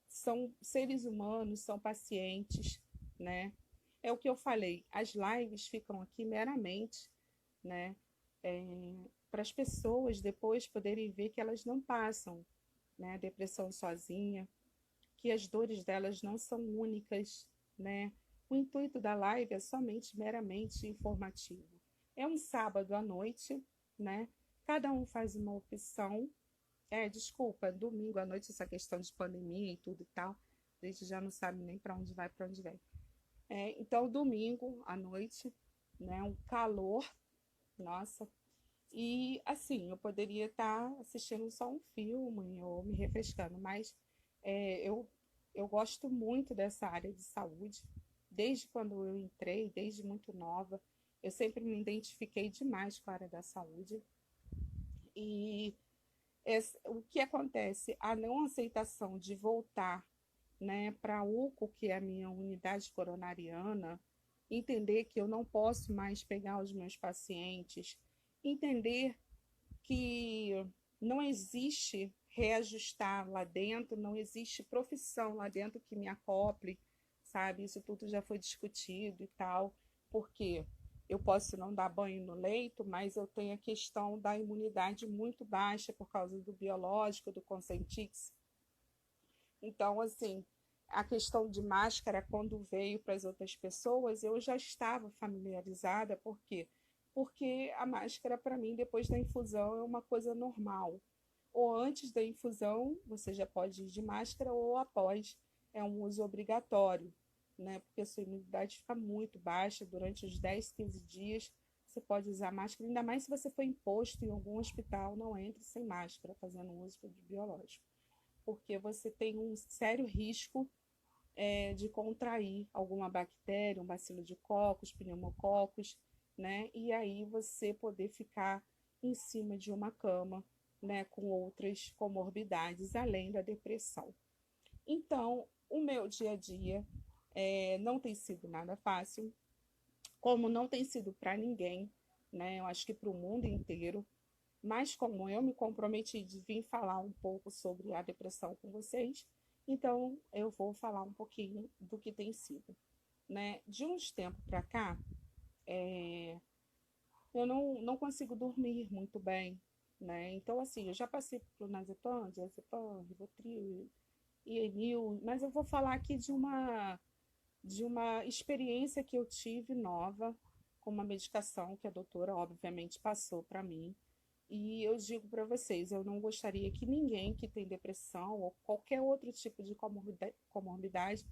são seres humanos, são pacientes, né? É o que eu falei, as lives ficam aqui meramente, né, para as pessoas depois poderem ver que elas não passam, né, depressão sozinha, que as dores delas não são únicas, né? O intuito da live é somente meramente informativo. É um sábado à noite, né? Cada um faz uma opção. Desculpa, domingo à noite, essa questão de pandemia e tudo e tal, a gente já não sabe nem para onde vai, para onde vem. Então, domingo à noite, né? Um calor, nossa. E assim, eu poderia estar assistindo só um filme ou me refrescando, mas eu gosto muito dessa área de saúde. Desde quando eu entrei, desde muito nova, eu sempre me identifiquei demais com a área da saúde. E o que acontece? A não aceitação de voltar, né, para a UCO, que é a minha unidade coronariana, entender que eu não posso mais pegar os meus pacientes, entender que não existe reajustar lá dentro, não existe profissão lá dentro que me acople, sabe? Isso tudo já foi discutido e tal, porque eu posso não dar banho no leito, mas eu tenho a questão da imunidade muito baixa por causa do biológico, do Consentix. Então, assim, a questão de máscara, quando veio para as outras pessoas, eu já estava familiarizada, por quê? Porque a máscara, para mim, depois da infusão, é uma coisa normal. Ou antes da infusão, você já pode ir de máscara, ou após, é um uso obrigatório, né? Porque a sua imunidade fica muito baixa durante os 10, 15 dias. Você pode usar máscara, ainda mais se você for imposto em algum hospital, não entre sem máscara, fazendo uso de biológico, porque você tem um sério risco de contrair alguma bactéria, um bacilo de cocos, pneumococos, né? E aí você poder ficar em cima de uma cama, né, com outras comorbidades, além da depressão. Então, o meu dia a dia não tem sido nada fácil, como não tem sido para ninguém, né? Eu acho que para o mundo inteiro. Mas como eu me comprometi de vir falar um pouco sobre a depressão com vocês, então eu vou falar um pouquinho do que tem sido, né? De uns tempos para cá, eu não consigo dormir muito bem, né? Então, assim, eu já passei por Nazepam, Diazepam, Rivotril, Enil, mas eu vou falar aqui de uma experiência que eu tive nova com uma medicação que a doutora, obviamente, passou para mim. E eu digo para vocês, eu não gostaria que ninguém que tem depressão ou qualquer outro tipo de comorbidade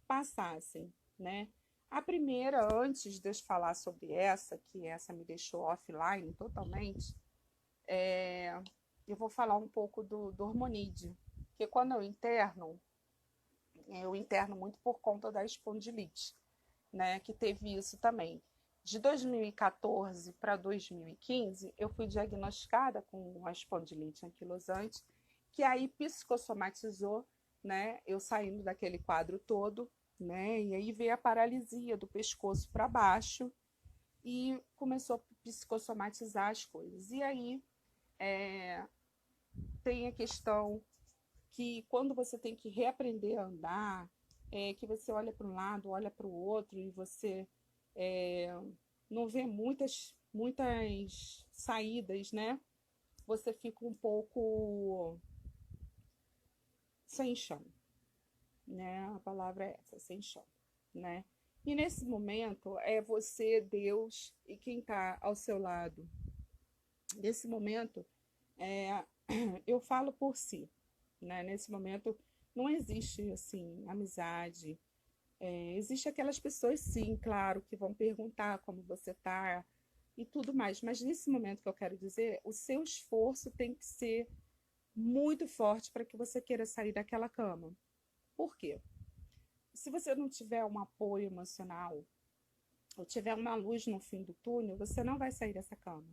passassem, né? A primeira, antes de eu falar sobre essa, que essa me deixou offline totalmente, eu vou falar um pouco do hormonídeo, porque quando eu interno muito por conta da espondilite, né, que teve isso também. De 2014 para 2015, eu fui diagnosticada com a espondilite anquilosante, que aí psicossomatizou, né, eu saindo daquele quadro todo, né, e aí veio a paralisia do pescoço para baixo e começou a psicossomatizar as coisas. E aí tem a questão que quando você tem que reaprender a andar, que você olha para um lado, olha para o outro e você é, não vê muitas saídas, né? Você fica um pouco sem chão, né? A palavra é essa, sem chão, né? E nesse momento é você, Deus e quem está ao seu lado. Nesse momento, é, eu falo por si, né? Nesse momento não existe assim amizade. Existe aquelas pessoas, sim, claro, que vão perguntar como você está e tudo mais. Mas nesse momento que eu quero dizer, o seu esforço tem que ser muito forte para que você queira sair daquela cama. Por quê? Se você não tiver um apoio emocional ou tiver uma luz no fim do túnel, você não vai sair dessa cama.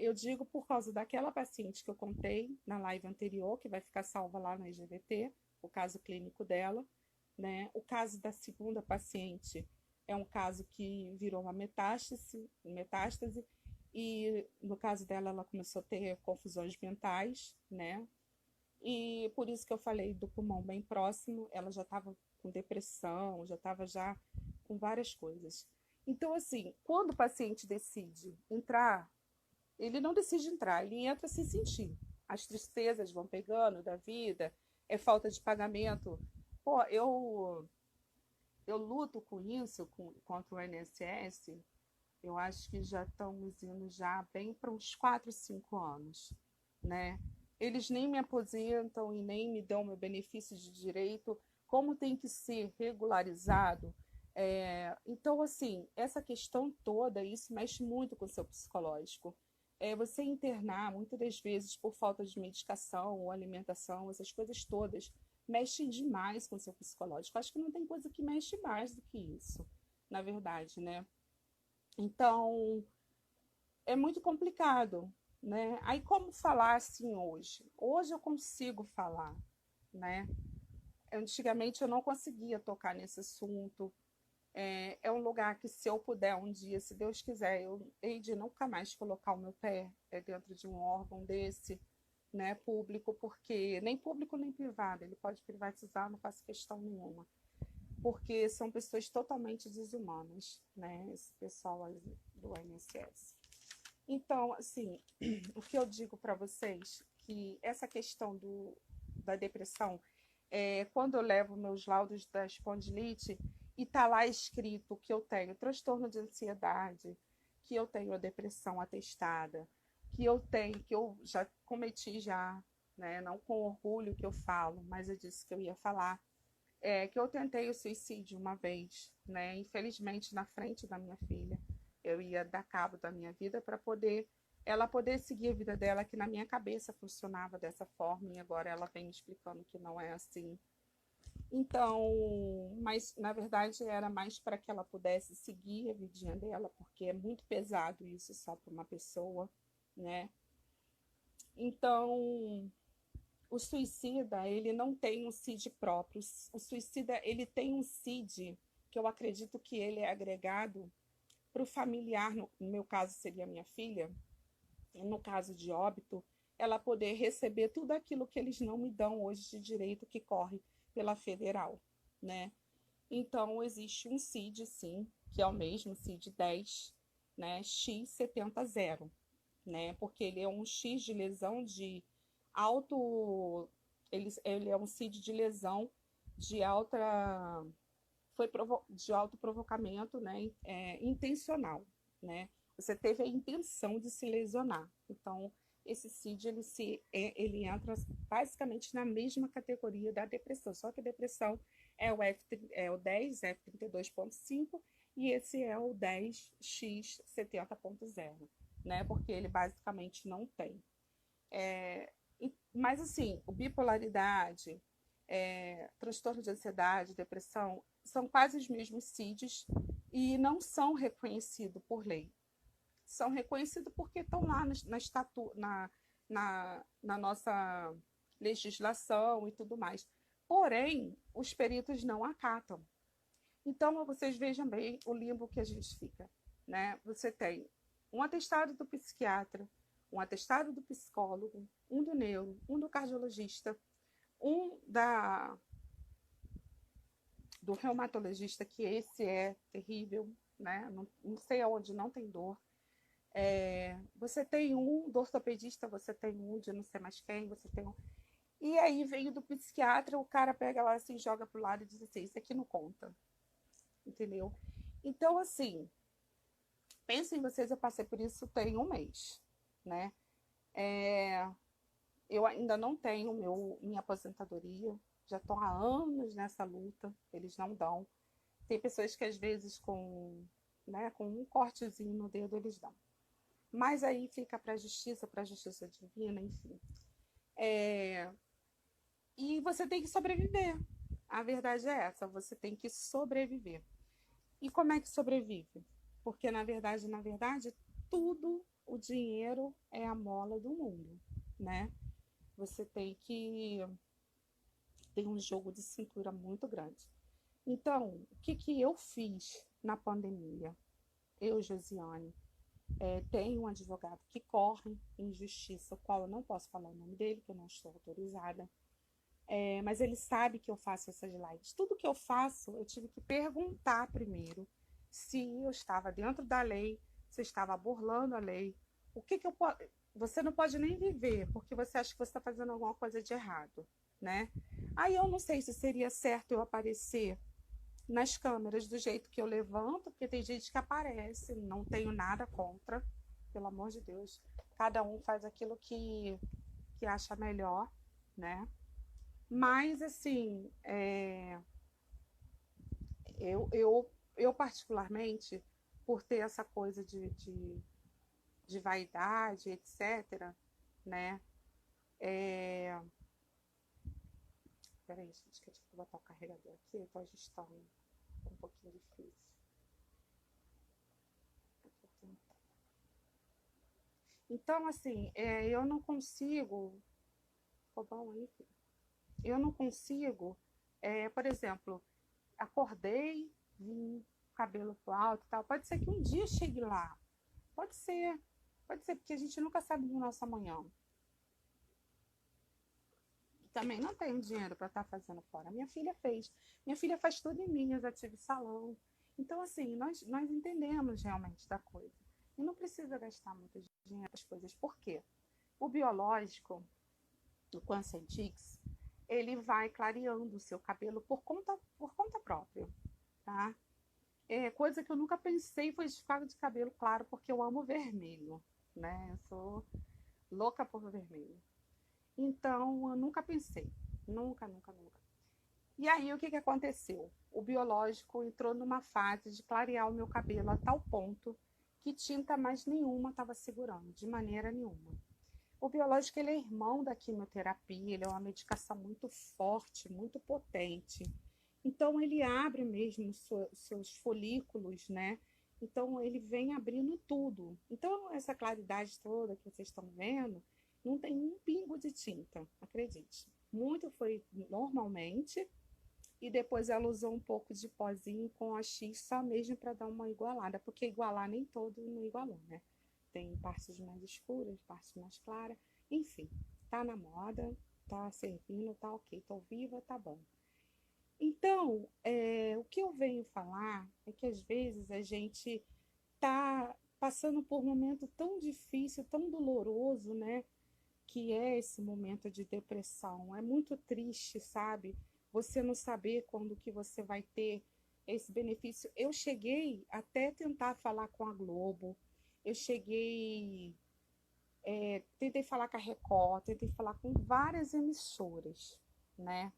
Eu digo por causa daquela paciente que eu contei na live anterior, que vai ficar salva lá no IGVT, o caso clínico dela, né? O caso da segunda paciente é um caso que virou uma metástase, e no caso dela ela começou a ter confusões mentais, né? E por isso que eu falei do pulmão bem próximo, ela já estava com depressão, já estava já com várias coisas. Então, assim, quando o paciente decide entrar, ele não decide entrar, ele entra sem sentir. As tristezas vão pegando da vida, é falta de pagamento. Pô, eu luto com isso, contra o INSS, eu acho que já estamos indo já bem para uns 4, 5 anos, né? Eles nem me aposentam e nem me dão meu benefício de direito, como tem que ser regularizado. Então, assim, essa questão toda, isso mexe muito com o seu psicológico. Você internar, muitas das vezes, por falta de medicação ou alimentação, essas coisas todas, mexem demais com o seu psicológico. Acho que não tem coisa que mexe mais do que isso, na verdade, né? Então, é muito complicado, né? Aí, como falar assim hoje? Hoje eu consigo falar, né? Antigamente eu não conseguia tocar nesse assunto. É um lugar que, se eu puder um dia, se Deus quiser, eu hei de nunca mais colocar o meu pé dentro de um órgão desse, né, público, porque nem público nem privado, ele pode privatizar, não faço questão nenhuma, porque são pessoas totalmente desumanas, né, esse pessoal do INSS. Então, assim, o que eu digo para vocês, que essa questão da depressão, Quando eu levo meus laudos da espondilite e está lá escrito que eu tenho transtorno de ansiedade, que eu tenho a depressão atestada, que eu já cometi já, né, não com orgulho que eu falo, mas eu disse que eu ia falar, que eu tentei o suicídio uma vez, né, infelizmente na frente da minha filha. Eu ia dar cabo da minha vida para poder ela poder seguir a vida dela, que na minha cabeça funcionava dessa forma, e agora ela vem me explicando que não é assim. Então, mas na verdade era mais para que ela pudesse seguir a vidinha dela, porque é muito pesado isso só para uma pessoa, né? Então, o suicida, ele não tem um CID próprio. O suicida, ele tem um CID que eu acredito que ele é agregado para o familiar, no meu caso seria minha filha, no caso de óbito, ela poder receber tudo aquilo que eles não me dão hoje de direito que corre pela federal, né? Então, existe um CID, sim, que é o mesmo CID 10, né, X700, né? Porque ele é um X de lesão de alto... Ele é um CID de lesão de alta... de alto provocamento, né? Intencional, né? Você teve a intenção de se lesionar. Então, esse CID ele entra basicamente na mesma categoria da depressão, só que a depressão é o 10 F32.5 e esse é o 10X70.0, né? Porque ele basicamente não tem. Mas assim, o bipolaridade, transtorno de ansiedade, depressão, são quase os mesmos CIDs e não são reconhecidos por lei. São reconhecidos porque estão lá na nossa legislação e tudo mais. Porém, os peritos não acatam. Então, vocês vejam bem o limbo que a gente fica, né? Você tem um atestado do psiquiatra, um atestado do psicólogo, um do neuro, um do cardiologista, um do reumatologista, que esse é terrível, né? Não sei aonde não tem dor. Você tem um do ortopedista, você tem um de não sei mais quem, você tem um. E aí veio do psiquiatra, o cara pega lá assim, joga pro lado e diz assim, isso aqui não conta, entendeu? Então, assim, pensem vocês, eu passei por isso tem um mês, né? Eu ainda não tenho minha aposentadoria, já estou há anos nessa luta, eles não dão. Tem pessoas que às vezes com um cortezinho no dedo eles dão. Mas aí fica para a justiça divina, enfim. E você tem que sobreviver. A verdade é essa, você tem que sobreviver. E como é que sobrevive? Porque na verdade, tudo, o dinheiro é a mola do mundo, né? Você tem que ter um jogo de cintura muito grande. Então, o que eu fiz na pandemia? Eu, Josiane, tenho um advogado que corre em justiça, o qual eu não posso falar o nome dele, que eu não estou autorizada, mas ele sabe que eu faço essas lives. Tudo que eu faço, eu tive que perguntar primeiro se eu estava dentro da lei, se eu estava burlando a lei. O que eu posso... Você não pode nem viver, porque você acha que você está fazendo alguma coisa de errado, né? Aí eu não sei se seria certo eu aparecer nas câmeras do jeito que eu levanto, porque tem gente que aparece, não tenho nada contra, pelo amor de Deus. Cada um faz aquilo que acha melhor, né? Mas, assim, eu particularmente, por ter essa coisa de vaidade, etc., né? Peraí, gente, que eu tive que botar o carregador aqui, eu estou ajustando. É um pouquinho difícil. Então, assim, eu não consigo. Ficou bom aí? Eu não consigo, por exemplo, acordei, vim cabelo pro alto e tal. Pode ser que um dia chegue lá. Pode ser. Pode ser, porque a gente nunca sabe do nosso amanhã. E também não tenho dinheiro para estar fazendo fora. Minha filha fez. Minha filha faz tudo em mim, eu já tive salão. Então, assim, nós entendemos realmente da coisa. E não precisa gastar muito dinheiro nas coisas. Por quê? O biológico, o Quancentix, ele vai clareando o seu cabelo por conta própria, tá? Coisa que eu nunca pensei foi ficar de cabelo claro, porque eu amo vermelho, né? Eu sou louca por vermelho. Então, eu nunca pensei. Nunca, nunca, nunca. E aí, o que, que aconteceu? O biológico entrou numa fase de clarear o meu cabelo a tal ponto que tinta mais nenhuma estava segurando, de maneira nenhuma. O biológico ele é irmão da quimioterapia, ele é uma medicação muito forte, muito potente. Então, ele abre mesmo seus folículos, né? Então, ele vem abrindo tudo. Então, essa claridade toda que vocês estão vendo, não tem um pingo de tinta, acredite. Muito foi normalmente, e depois ela usou um pouco de pozinho com a X só mesmo para dar uma igualada, porque igualar nem todo não igualou, né? Tem partes mais escuras, partes mais claras, enfim, tá na moda, tá servindo, tá ok, tô viva, tá bom. Então, o que eu venho falar é que às vezes a gente tá passando por um momento tão difícil, tão doloroso, né? Que é esse momento de depressão. É muito triste, sabe? Você não saber quando que você vai ter esse benefício. Eu cheguei até tentar falar com a Globo, eu cheguei, tentei falar com a Record, tentei falar com várias emissoras, né?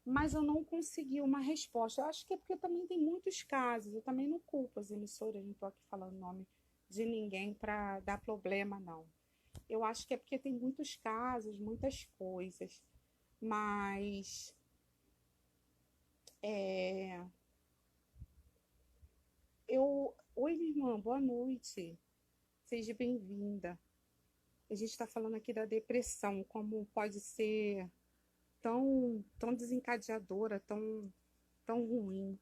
Mas eu não consegui uma resposta. Eu acho que é porque também tem muitos casos. Eu também não culpo as emissoras, não estou aqui falando o nome de ninguém para dar problema, não. Eu acho que é porque tem muitos casos, muitas coisas. Mas é, Oi, minha irmã, boa noite. Seja bem-vinda. A gente está falando aqui da depressão, como pode ser tão desencadeadora, tão ruim.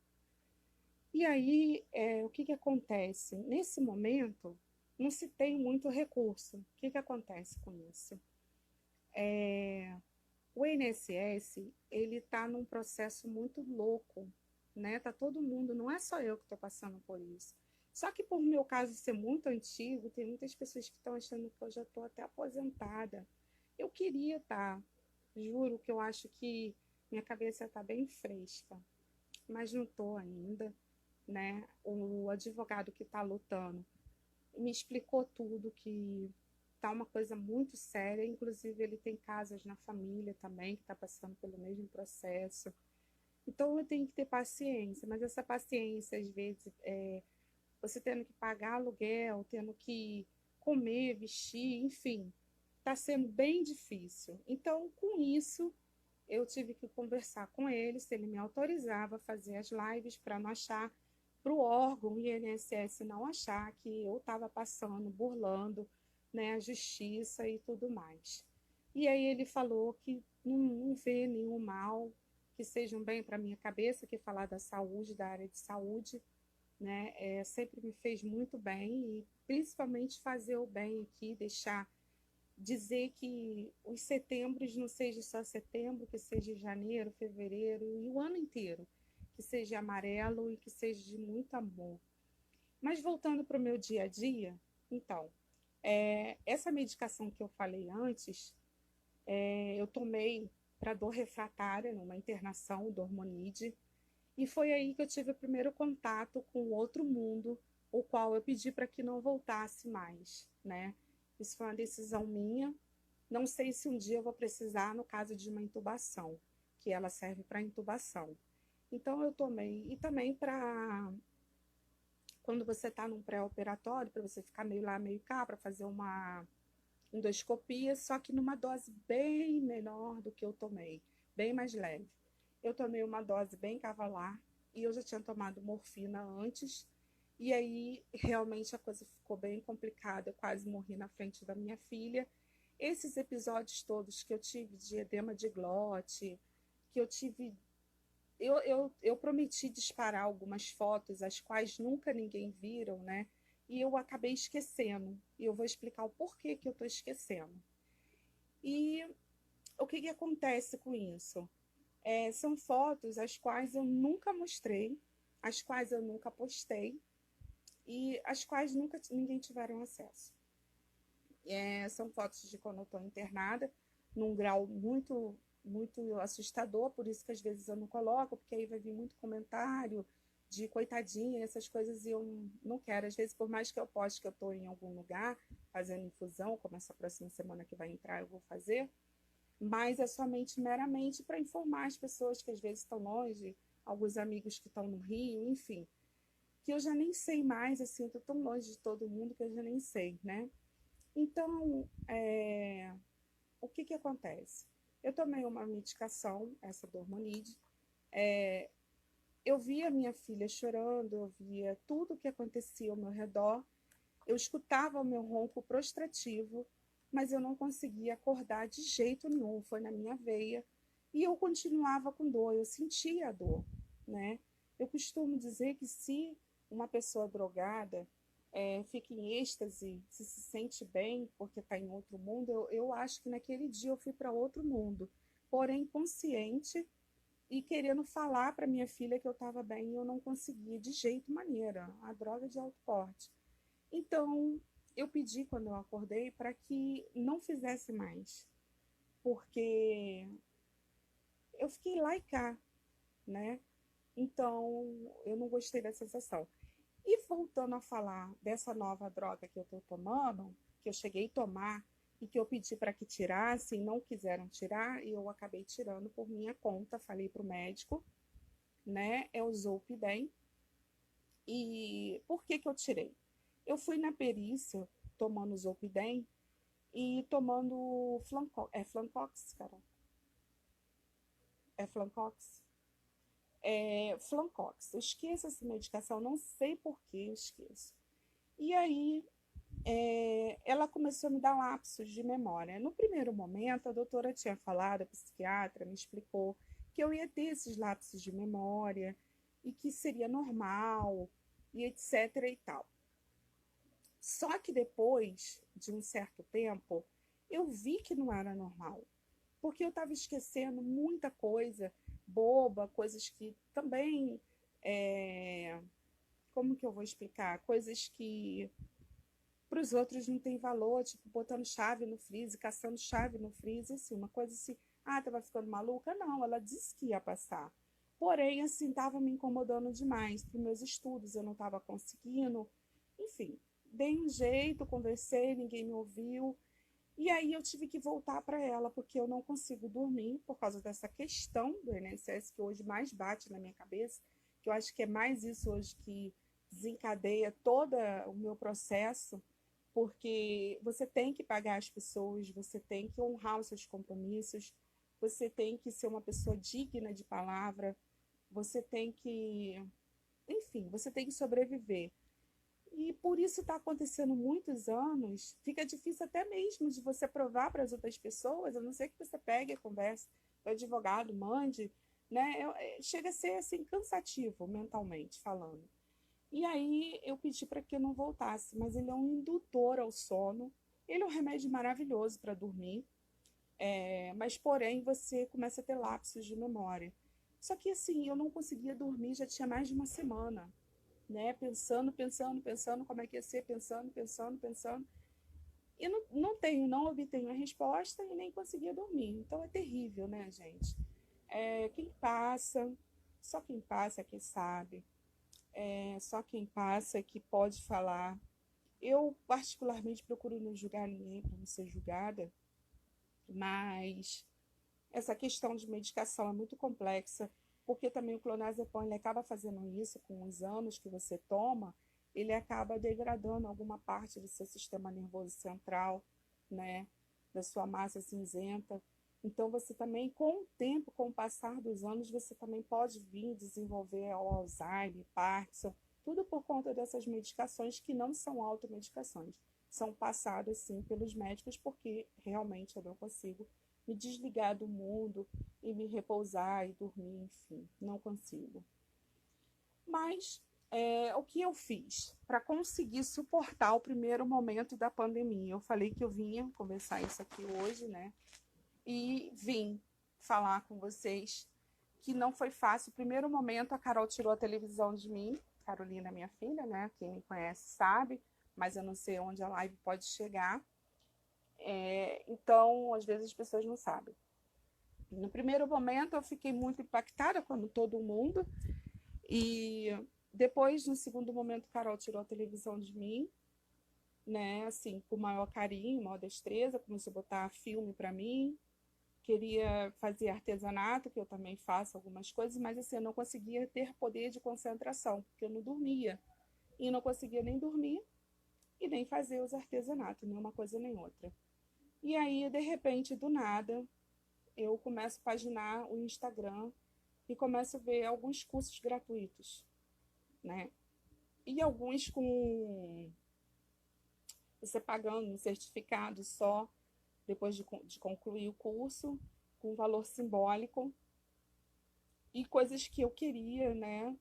E aí, o que que acontece? Nesse momento, não se tem muito recurso. O que que acontece com isso? O INSS, ele está num processo muito louco, né? Tá todo mundo, não é só eu que estou passando por isso. Só que por meu caso ser muito antigo, tem muitas pessoas que estão achando que eu já estou até aposentada. Eu queria estar, juro que eu acho que minha cabeça está bem fresca, mas não estou ainda, né? O advogado que está lutando me explicou tudo, que tá uma coisa muito séria, inclusive ele tem casas na família também, que está passando pelo mesmo processo. Então eu tenho que ter paciência, mas essa paciência, às vezes, você tendo que pagar aluguel, tendo que comer, vestir, enfim, está sendo bem difícil. Então, com isso, eu tive que conversar com ele se ele me autorizava a fazer as lives para não achar, para o órgão o INSS não achar que eu estava passando, burlando, né, a justiça e tudo mais. E aí ele falou que não vê nenhum mal, que seja um bem para a minha cabeça, que falar da saúde, da área de saúde, né, sempre me fez muito bem, e principalmente fazer o bem aqui, deixar dizer que os setembros não seja só setembro, que seja janeiro, fevereiro e o ano inteiro, que seja amarelo e que seja de muito amor. Mas voltando para o meu dia a dia, então, essa medicação que eu falei antes, eu tomei para dor refratária, numa internação do Hormonide, e foi aí que eu tive o primeiro contato com outro mundo, o qual eu pedi para que não voltasse mais, né? Isso foi uma decisão minha. Não sei se um dia eu vou precisar no caso de uma intubação, que ela serve para intubação. Então eu tomei, e também para quando você está num pré-operatório, para você ficar meio lá, meio cá, para fazer uma endoscopia, só que numa dose bem menor do que eu tomei, bem mais leve. Eu tomei uma dose bem cavalar e eu já tinha tomado morfina antes, e aí realmente a coisa ficou bem complicada. Eu quase morri na frente da minha filha. Esses episódios todos que eu tive de edema de glote, que eu tive. Eu prometi disparar algumas fotos, as quais nunca ninguém viram, né? E eu acabei esquecendo. E eu vou explicar o porquê que eu estou esquecendo. E o que, que acontece com isso? São fotos as quais eu nunca mostrei, as quais eu nunca postei e as quais nunca ninguém tiveram acesso. São fotos de quando eu estou internada, num grau muito muito assustador, por isso que às vezes eu não coloco, porque aí vai vir muito comentário de coitadinha, essas coisas, e eu não quero. Às vezes, por mais que eu poste que eu estou em algum lugar fazendo infusão, como essa próxima semana que vai entrar eu vou fazer, mas é somente meramente para informar as pessoas que às vezes estão longe, alguns amigos que estão no Rio, enfim, que eu já nem sei mais, assim, eu estou tão longe de todo mundo que eu já nem sei, né? Então, o que acontece? Eu tomei uma medicação, essa Dormonide, eu via minha filha chorando, eu via tudo o que acontecia ao meu redor, eu escutava o meu ronco prostrativo, mas eu não conseguia acordar de jeito nenhum, foi na minha veia, e eu continuava com dor, eu sentia a dor, né? Eu costumo dizer que se uma pessoa drogada fica em êxtase, se sente bem porque está em outro mundo, eu acho que naquele dia eu fui para outro mundo, porém consciente e querendo falar para minha filha que eu estava bem e eu não conseguia de jeito maneira, a droga de alto porte. Então, eu pedi quando eu acordei para que não fizesse mais, porque eu fiquei lá e cá, né? Então, eu não gostei da sensação. E voltando a falar dessa nova droga que eu estou tomando, que eu cheguei a tomar e que eu pedi para que tirassem, não quiseram tirar, e eu acabei tirando por minha conta, falei para o médico, né? É o Zolpidem. E por que eu tirei? Eu fui na perícia tomando Zolpidem e tomando Flancox, cara. É Flancox? Flancox. Eu esqueço essa medicação, não sei por que eu esqueço. E aí, ela começou a me dar lapsos de memória. No primeiro momento, a doutora tinha falado, a psiquiatra me explicou que eu ia ter esses lapsos de memória e que seria normal e etc e tal. Só que depois de um certo tempo, eu vi que não era normal, porque eu estava esquecendo muita coisa boba, coisas que também, como que eu vou explicar? Coisas que para os outros não tem valor, tipo botando chave no freezer, caçando chave no freezer, assim, uma coisa assim, estava ficando maluca? Não, ela disse que ia passar. Porém, assim, estava me incomodando demais para os meus estudos, eu não estava conseguindo, enfim, dei um jeito, conversei, ninguém me ouviu, e aí eu tive que voltar para ela, porque eu não consigo dormir por causa dessa questão do INSS, que hoje mais bate na minha cabeça, que eu acho que é mais isso hoje que desencadeia todo o meu processo, porque você tem que pagar as pessoas, você tem que honrar os seus compromissos, você tem que ser uma pessoa digna de palavra, você tem que, enfim, você tem que sobreviver. E por isso está acontecendo muitos anos, fica difícil até mesmo de você provar para as outras pessoas, a não ser que você pegue a conversa do advogado, mande, né? Chega a ser assim cansativo mentalmente falando. E aí eu pedi para que eu não voltasse, mas ele é um indutor ao sono, ele é um remédio maravilhoso para dormir, mas porém você começa a ter lapsos de memória. Só que assim, eu não conseguia dormir, já tinha mais de uma semana, né? Pensando como é que ia ser, pensando. E não obtenho a resposta e nem conseguia dormir. Então é terrível, né, gente? Quem passa, só quem passa é que sabe. Só quem passa é que pode falar. Eu, particularmente, procuro não julgar ninguém para não ser julgada, mas essa questão de medicação é muito complexa, porque também o clonazepam ele acaba fazendo isso com os anos que você toma, ele acaba degradando alguma parte do seu sistema nervoso central, né, da sua massa cinzenta. Então você também, com o tempo, com o passar dos anos, você também pode vir desenvolver o Alzheimer, Parkinson, tudo por conta dessas medicações que não são automedicações, são passadas sim pelos médicos, porque realmente eu não consigo me desligar do mundo e me repousar e dormir, enfim, não consigo. Mas o que eu fiz para conseguir suportar o primeiro momento da pandemia? Eu falei que eu vinha conversar isso aqui hoje, né? E vim falar com vocês que não foi fácil. O primeiro momento, a Carol tirou a televisão de mim, Carolina, minha filha, né? Quem me conhece sabe, mas eu não sei onde a live pode chegar. Então, às vezes as pessoas não sabem. No primeiro momento eu fiquei muito impactada, como todo mundo, e depois, no segundo momento, Carol tirou a televisão de mim, né, assim, com maior carinho, maior destreza, começou a botar filme para mim, queria fazer artesanato, que eu também faço algumas coisas, mas assim, eu não conseguia ter poder de concentração, porque eu não dormia, e não conseguia nem dormir e nem fazer os artesanatos, nem uma coisa nem outra. E aí, de repente, do nada, eu começo a paginar o Instagram e começo a ver alguns cursos gratuitos, né? E alguns com você pagando um certificado só depois de concluir o curso, com valor simbólico, e coisas que eu queria, né?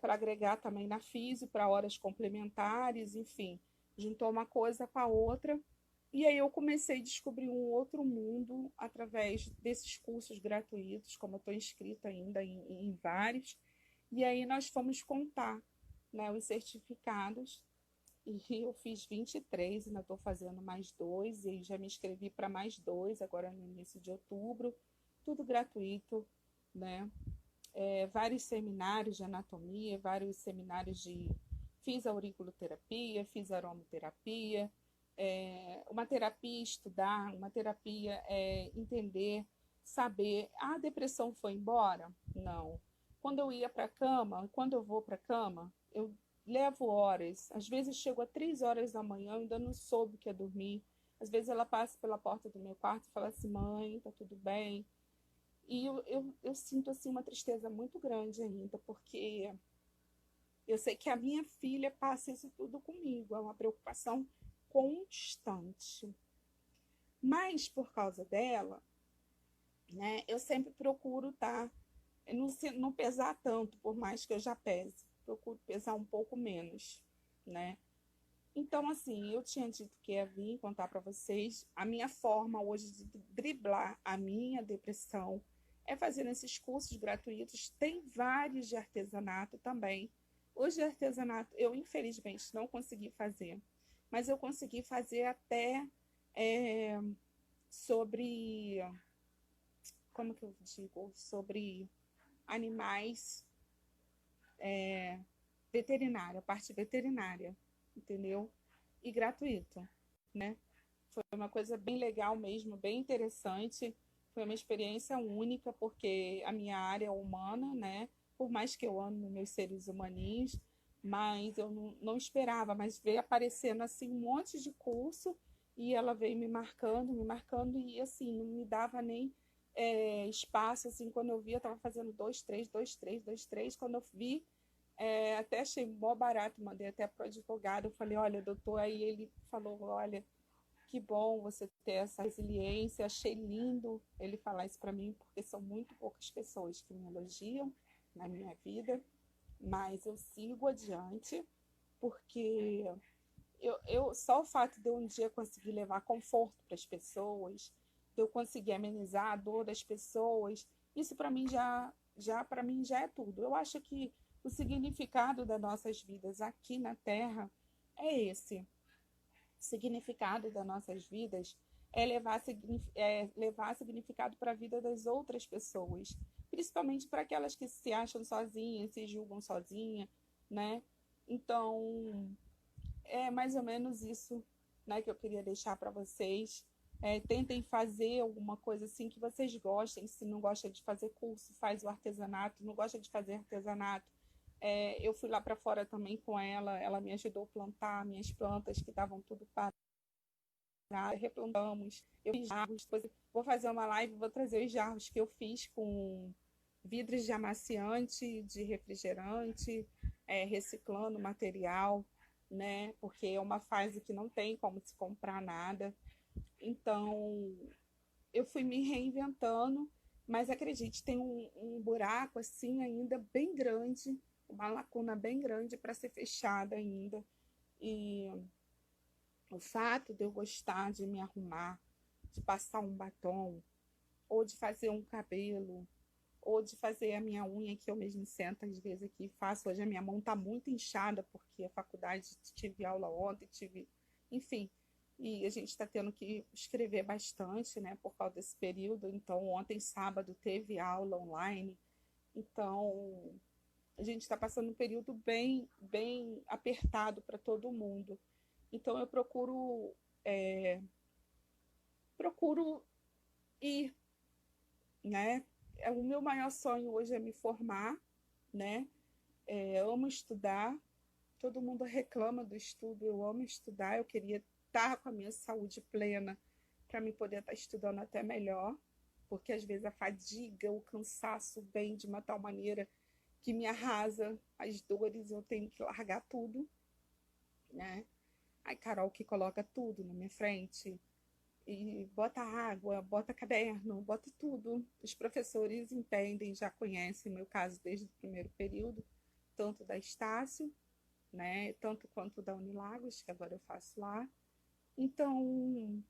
Para agregar também na físio, para horas complementares, enfim, juntou uma coisa com a outra. E aí eu comecei a descobrir um outro mundo através desses cursos gratuitos, como eu estou inscrita ainda em vários. E aí nós fomos contar, né, os certificados. E eu fiz 23, ainda estou fazendo mais dois, e já me inscrevi para mais dois, agora no início de outubro, tudo gratuito, né? Vários seminários de anatomia, vários seminários de... Fiz auriculoterapia, fiz aromaterapia, uma terapia estudar, uma terapia entender, saber. A depressão foi embora? Não. Quando eu ia para a cama, quando eu vou para a cama, eu levo horas. Às vezes chego a 3 horas da manhã, eu ainda não soube o que é dormir. Às vezes ela passa pela porta do meu quarto e fala assim, mãe, tá tudo bem? E eu sinto assim uma tristeza muito grande ainda, porque eu sei que a minha filha passa isso tudo comigo, é uma preocupação constante. Mas por causa dela, né, eu sempre procuro não pesar tanto, por mais que eu já pese, procuro pesar um pouco menos, né? Então, assim, eu tinha dito que ia vir contar para vocês a minha forma hoje de driblar a minha depressão é fazendo esses cursos gratuitos. Tem vários de artesanato também. Os de artesanato eu, infelizmente, não consegui fazer, mas eu consegui fazer até é, sobre, como que eu digo, sobre animais veterinária, parte veterinária, entendeu? E gratuito, né? Foi uma coisa bem legal mesmo, bem interessante. Foi uma experiência única, porque a minha área é humana, né? Por mais que eu ame meus seres humaninhos, mas eu não esperava, mas veio aparecendo assim um monte de curso e ela veio me marcando e assim, não me dava nem espaço, assim, quando eu vi, eu estava fazendo 2, 3, 2, 3, 2, 3, quando eu vi, até achei mó barato, mandei até para o advogado, eu falei, olha, doutor, aí ele falou, olha, que bom você ter essa resiliência. Achei lindo ele falar isso para mim, porque são muito poucas pessoas que me elogiam na minha vida, mas eu sigo adiante, porque só o fato de eu um dia conseguir levar conforto para as pessoas, de eu conseguir amenizar a dor das pessoas, isso para mim já para mim já é tudo. Eu acho que o significado das nossas vidas aqui na Terra é esse significado das nossas vidas levar significado para a vida das outras pessoas, principalmente para aquelas que se acham sozinhas, se julgam sozinhas, né? Então, é mais ou menos isso, né, que eu queria deixar para vocês. Tentem fazer alguma coisa assim que vocês gostem. Se não gosta de fazer curso, faz o artesanato. Não gosta de fazer artesanato, eu fui lá para fora também com ela me ajudou a plantar minhas plantas que estavam tudo paradas, replantamos, eu fiz jarros, depois vou fazer uma live, vou trazer os jarros que eu fiz com vidros de amaciante, de refrigerante, reciclando material, né, porque é uma fase que não tem como se comprar nada, então eu fui me reinventando, mas acredite, tem um buraco assim ainda bem grande, uma lacuna bem grande para ser fechada ainda. E o fato de eu gostar de me arrumar, de passar um batom, ou de fazer um cabelo, ou de fazer a minha unha, que eu mesmo sento às vezes aqui e faço. Hoje a minha mão está muito inchada, porque a faculdade tive aula ontem, enfim. e a gente está tendo que escrever bastante, né, por causa desse período. Então, ontem, sábado, teve aula online. Então, a gente está passando um período bem apertado para todo mundo. Então, eu procuro ir, né? O meu maior sonho hoje é me formar, né? Amo estudar. Todo mundo reclama do estudo, eu amo estudar. Eu queria estar com a minha saúde plena para me poder estar estudando até melhor, porque às vezes a fadiga, o cansaço vem de uma tal maneira que me arrasa, as dores, eu tenho que largar tudo, né? Aí Carol que coloca tudo na minha frente, e bota água, bota caderno, bota tudo. Os professores entendem, já conhecem meu caso desde o primeiro período, tanto da Estácio, né, tanto quanto da Unilagos, que agora eu faço lá. Então,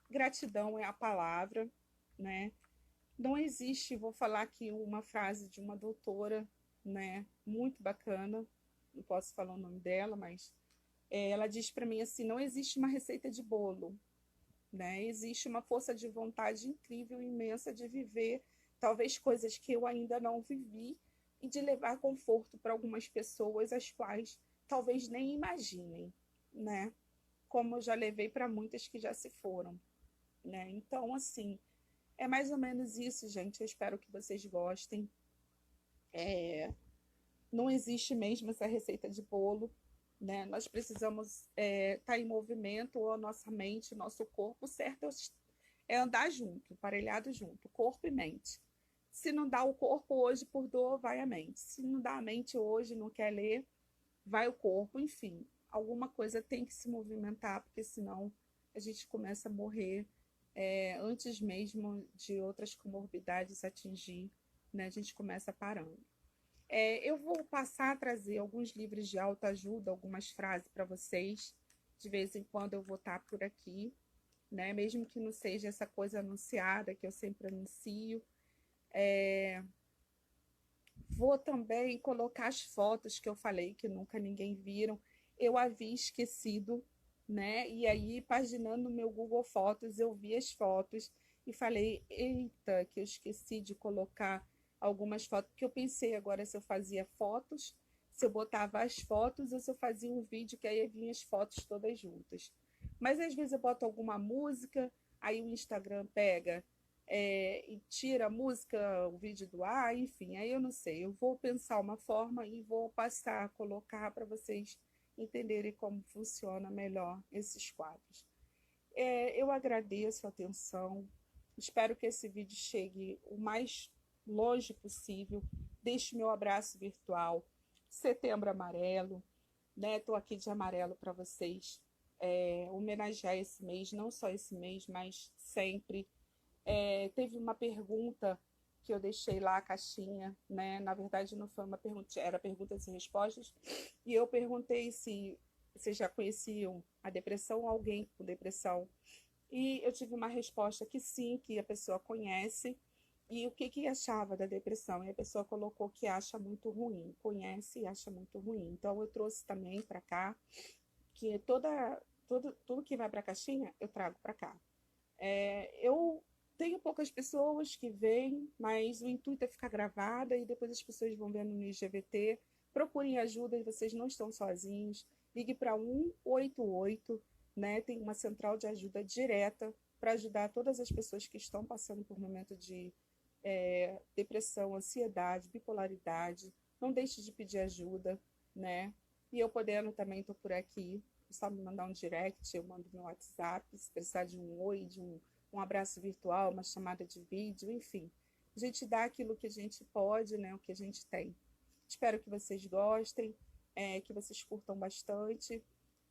gratidão é a palavra, né? Não existe, vou falar aqui uma frase de uma doutora, né, muito bacana, não posso falar o nome dela, mas ela diz para mim assim, não existe uma receita de bolo, né? Existe uma força de vontade incrível, imensa de viver talvez coisas que eu ainda não vivi e de levar conforto para algumas pessoas as quais talvez nem imaginem, né? Como eu já levei para muitas que já se foram, né? Então, assim, é mais ou menos isso, gente. Eu espero que vocês gostem. Não existe mesmo essa receita de bolo, né? Nós precisamos estar em movimento, ou a nossa mente, o nosso corpo, certo é andar junto, parelhado junto, corpo e mente. Se não dá o corpo hoje por dor, vai a mente. Se não dá a mente hoje, não quer ler, vai o corpo. Enfim, alguma coisa tem que se movimentar, porque senão a gente começa a morrer antes mesmo de outras comorbidades atingir, né? A gente começa parando. Eu vou passar a trazer alguns livros de autoajuda, algumas frases para vocês. De vez em quando eu vou estar por aqui, né? Mesmo que não seja essa coisa anunciada que eu sempre anuncio. Vou também colocar as fotos que eu falei que nunca ninguém viram. Eu havia esquecido, né? E aí, paginando no meu Google Fotos, eu vi as fotos e falei, eita, que eu esqueci de colocar algumas fotos, porque eu pensei agora se eu fazia fotos, se eu botava as fotos ou se eu fazia um vídeo que aí vinha as fotos todas juntas. Mas às vezes eu boto alguma música, aí o Instagram pega e tira a música, o vídeo do ar, enfim, aí eu não sei. Eu vou pensar uma forma e vou passar a colocar para vocês entenderem como funciona melhor esses quadros. Eu agradeço a atenção, espero que esse vídeo chegue o mais longe possível. Deixe meu abraço virtual. Setembro Amarelo, né? Estou aqui de amarelo para vocês. Homenagear esse mês, não só esse mês, mas sempre. Teve uma pergunta que eu deixei lá, a caixinha, né? Na verdade, não foi uma pergunta, era perguntas e respostas. E eu perguntei se vocês já conheciam a depressão ou alguém com depressão. E eu tive uma resposta que sim, que a pessoa conhece. E o que achava da depressão? E a pessoa colocou que acha muito ruim, conhece e acha muito ruim. Então, eu trouxe também para cá, que tudo que vai para a caixinha, eu trago para cá. Eu tenho poucas pessoas que veem, mas o intuito é ficar gravada e depois as pessoas vão vendo no IGVT. Procurem ajuda, vocês não estão sozinhos. Ligue para 188, né? Tem uma central de ajuda direta para ajudar todas as pessoas que estão passando por um momento de depressão, ansiedade, bipolaridade. Não deixe de pedir ajuda, né? E eu podendo também estou por aqui. É só me mandar um direct, eu mando no WhatsApp, se precisar de um oi, de um abraço virtual, uma chamada de vídeo, enfim. A gente dá aquilo que a gente pode, né, o que a gente tem. Espero que vocês gostem, que vocês curtam bastante.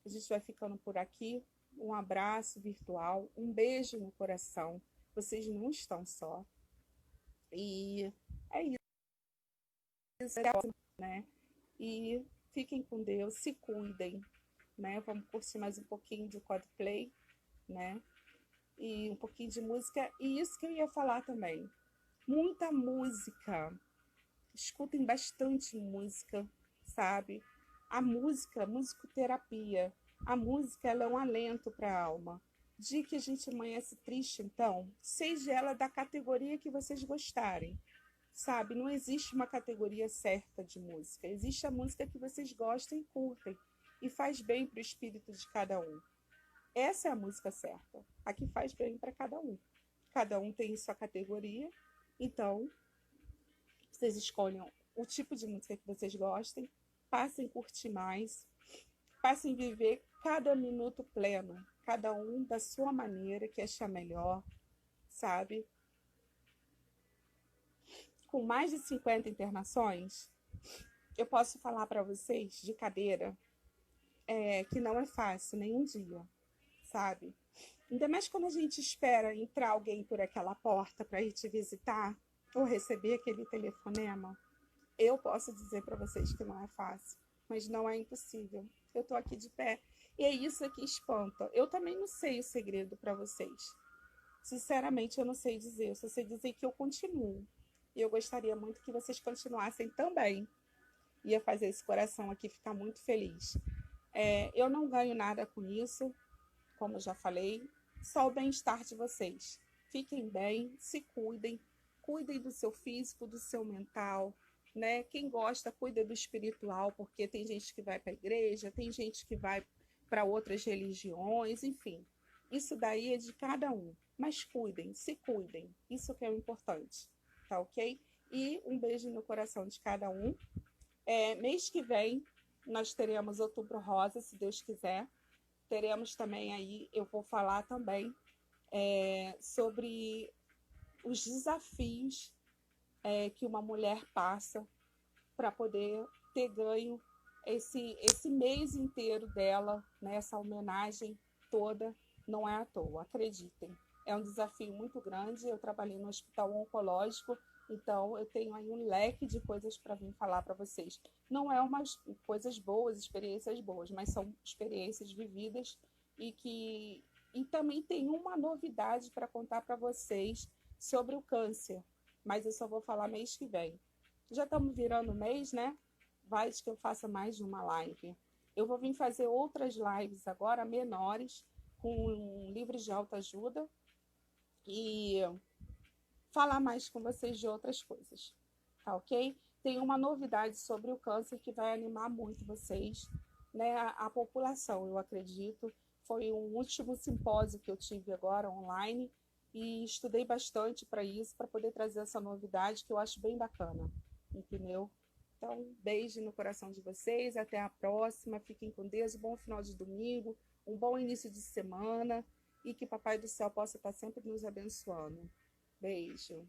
A gente vai ficando por aqui. Um abraço virtual, um beijo no coração. Vocês não estão só. E é isso, né? E fiquem com Deus, se cuidem, né? Vamos curtir mais um pouquinho de Coldplay, né? E um pouquinho de música. E isso que eu ia falar também. Muita música. Escutem bastante música, sabe? A música, musicoterapia, A música, ela é um alento para a alma. Dia que a gente amanhece triste, então, seja ela da categoria que vocês gostarem, sabe? Não existe uma categoria certa de música. Existe a música que vocês gostam e curtem e faz bem para o espírito de cada um. Essa é a música certa, a que faz bem para cada um. Cada um tem sua categoria, então vocês escolham o tipo de música que vocês gostem, passem a curtir mais, passem a viver cada minuto pleno, cada um da sua maneira, que achar melhor, sabe? Com mais de 50 internações, eu posso falar para vocês de cadeira que não é fácil nenhum dia, sabe? Ainda mais quando a gente espera entrar alguém por aquela porta para ir te visitar ou receber aquele telefonema. Eu posso dizer para vocês que não é fácil, mas não é impossível. Eu estou aqui de pé e é isso que espanta. Eu também não sei o segredo para vocês. Sinceramente, eu não sei dizer. Eu só sei dizer que eu continuo. E eu gostaria muito que vocês continuassem também. Ia fazer esse coração aqui ficar muito feliz. Eu não ganho nada com isso, como eu já falei, só o bem-estar de vocês. Fiquem bem, se cuidem, cuidem do seu físico, do seu mental, né? Quem gosta, cuida do espiritual, porque tem gente que vai para a igreja, tem gente que vai para outras religiões, enfim. Isso daí é de cada um. Mas cuidem, se cuidem. Isso que é o importante, tá ok? E um beijo no coração de cada um. Mês que vem, nós teremos Outubro Rosa, se Deus quiser. Teremos também aí, eu vou falar também sobre os desafios que uma mulher passa para poder ter ganho esse mês inteiro dela, né, essa homenagem toda, não é à toa, acreditem. É um desafio muito grande, eu trabalhei no hospital oncológico, então eu tenho aí um leque de coisas para vir falar para vocês. Não é umas coisas boas, experiências boas, mas são experiências vividas e também tem uma novidade para contar para vocês sobre o câncer, mas eu só vou falar mês que vem. Já estamos virando mês, né? Vai que eu faça mais de uma live. Eu vou vir fazer outras lives agora, menores, com livros de autoajuda e falar mais com vocês de outras coisas, tá ok? Tem uma novidade sobre o câncer que vai animar muito vocês, né? A população, eu acredito. Foi um último simpósio que eu tive agora online e estudei bastante para isso, para poder trazer essa novidade que eu acho bem bacana, entendeu? Então, beijo no coração de vocês, até a próxima, fiquem com Deus, um bom final de domingo, um bom início de semana e que Papai do Céu possa estar sempre nos abençoando. Beijo.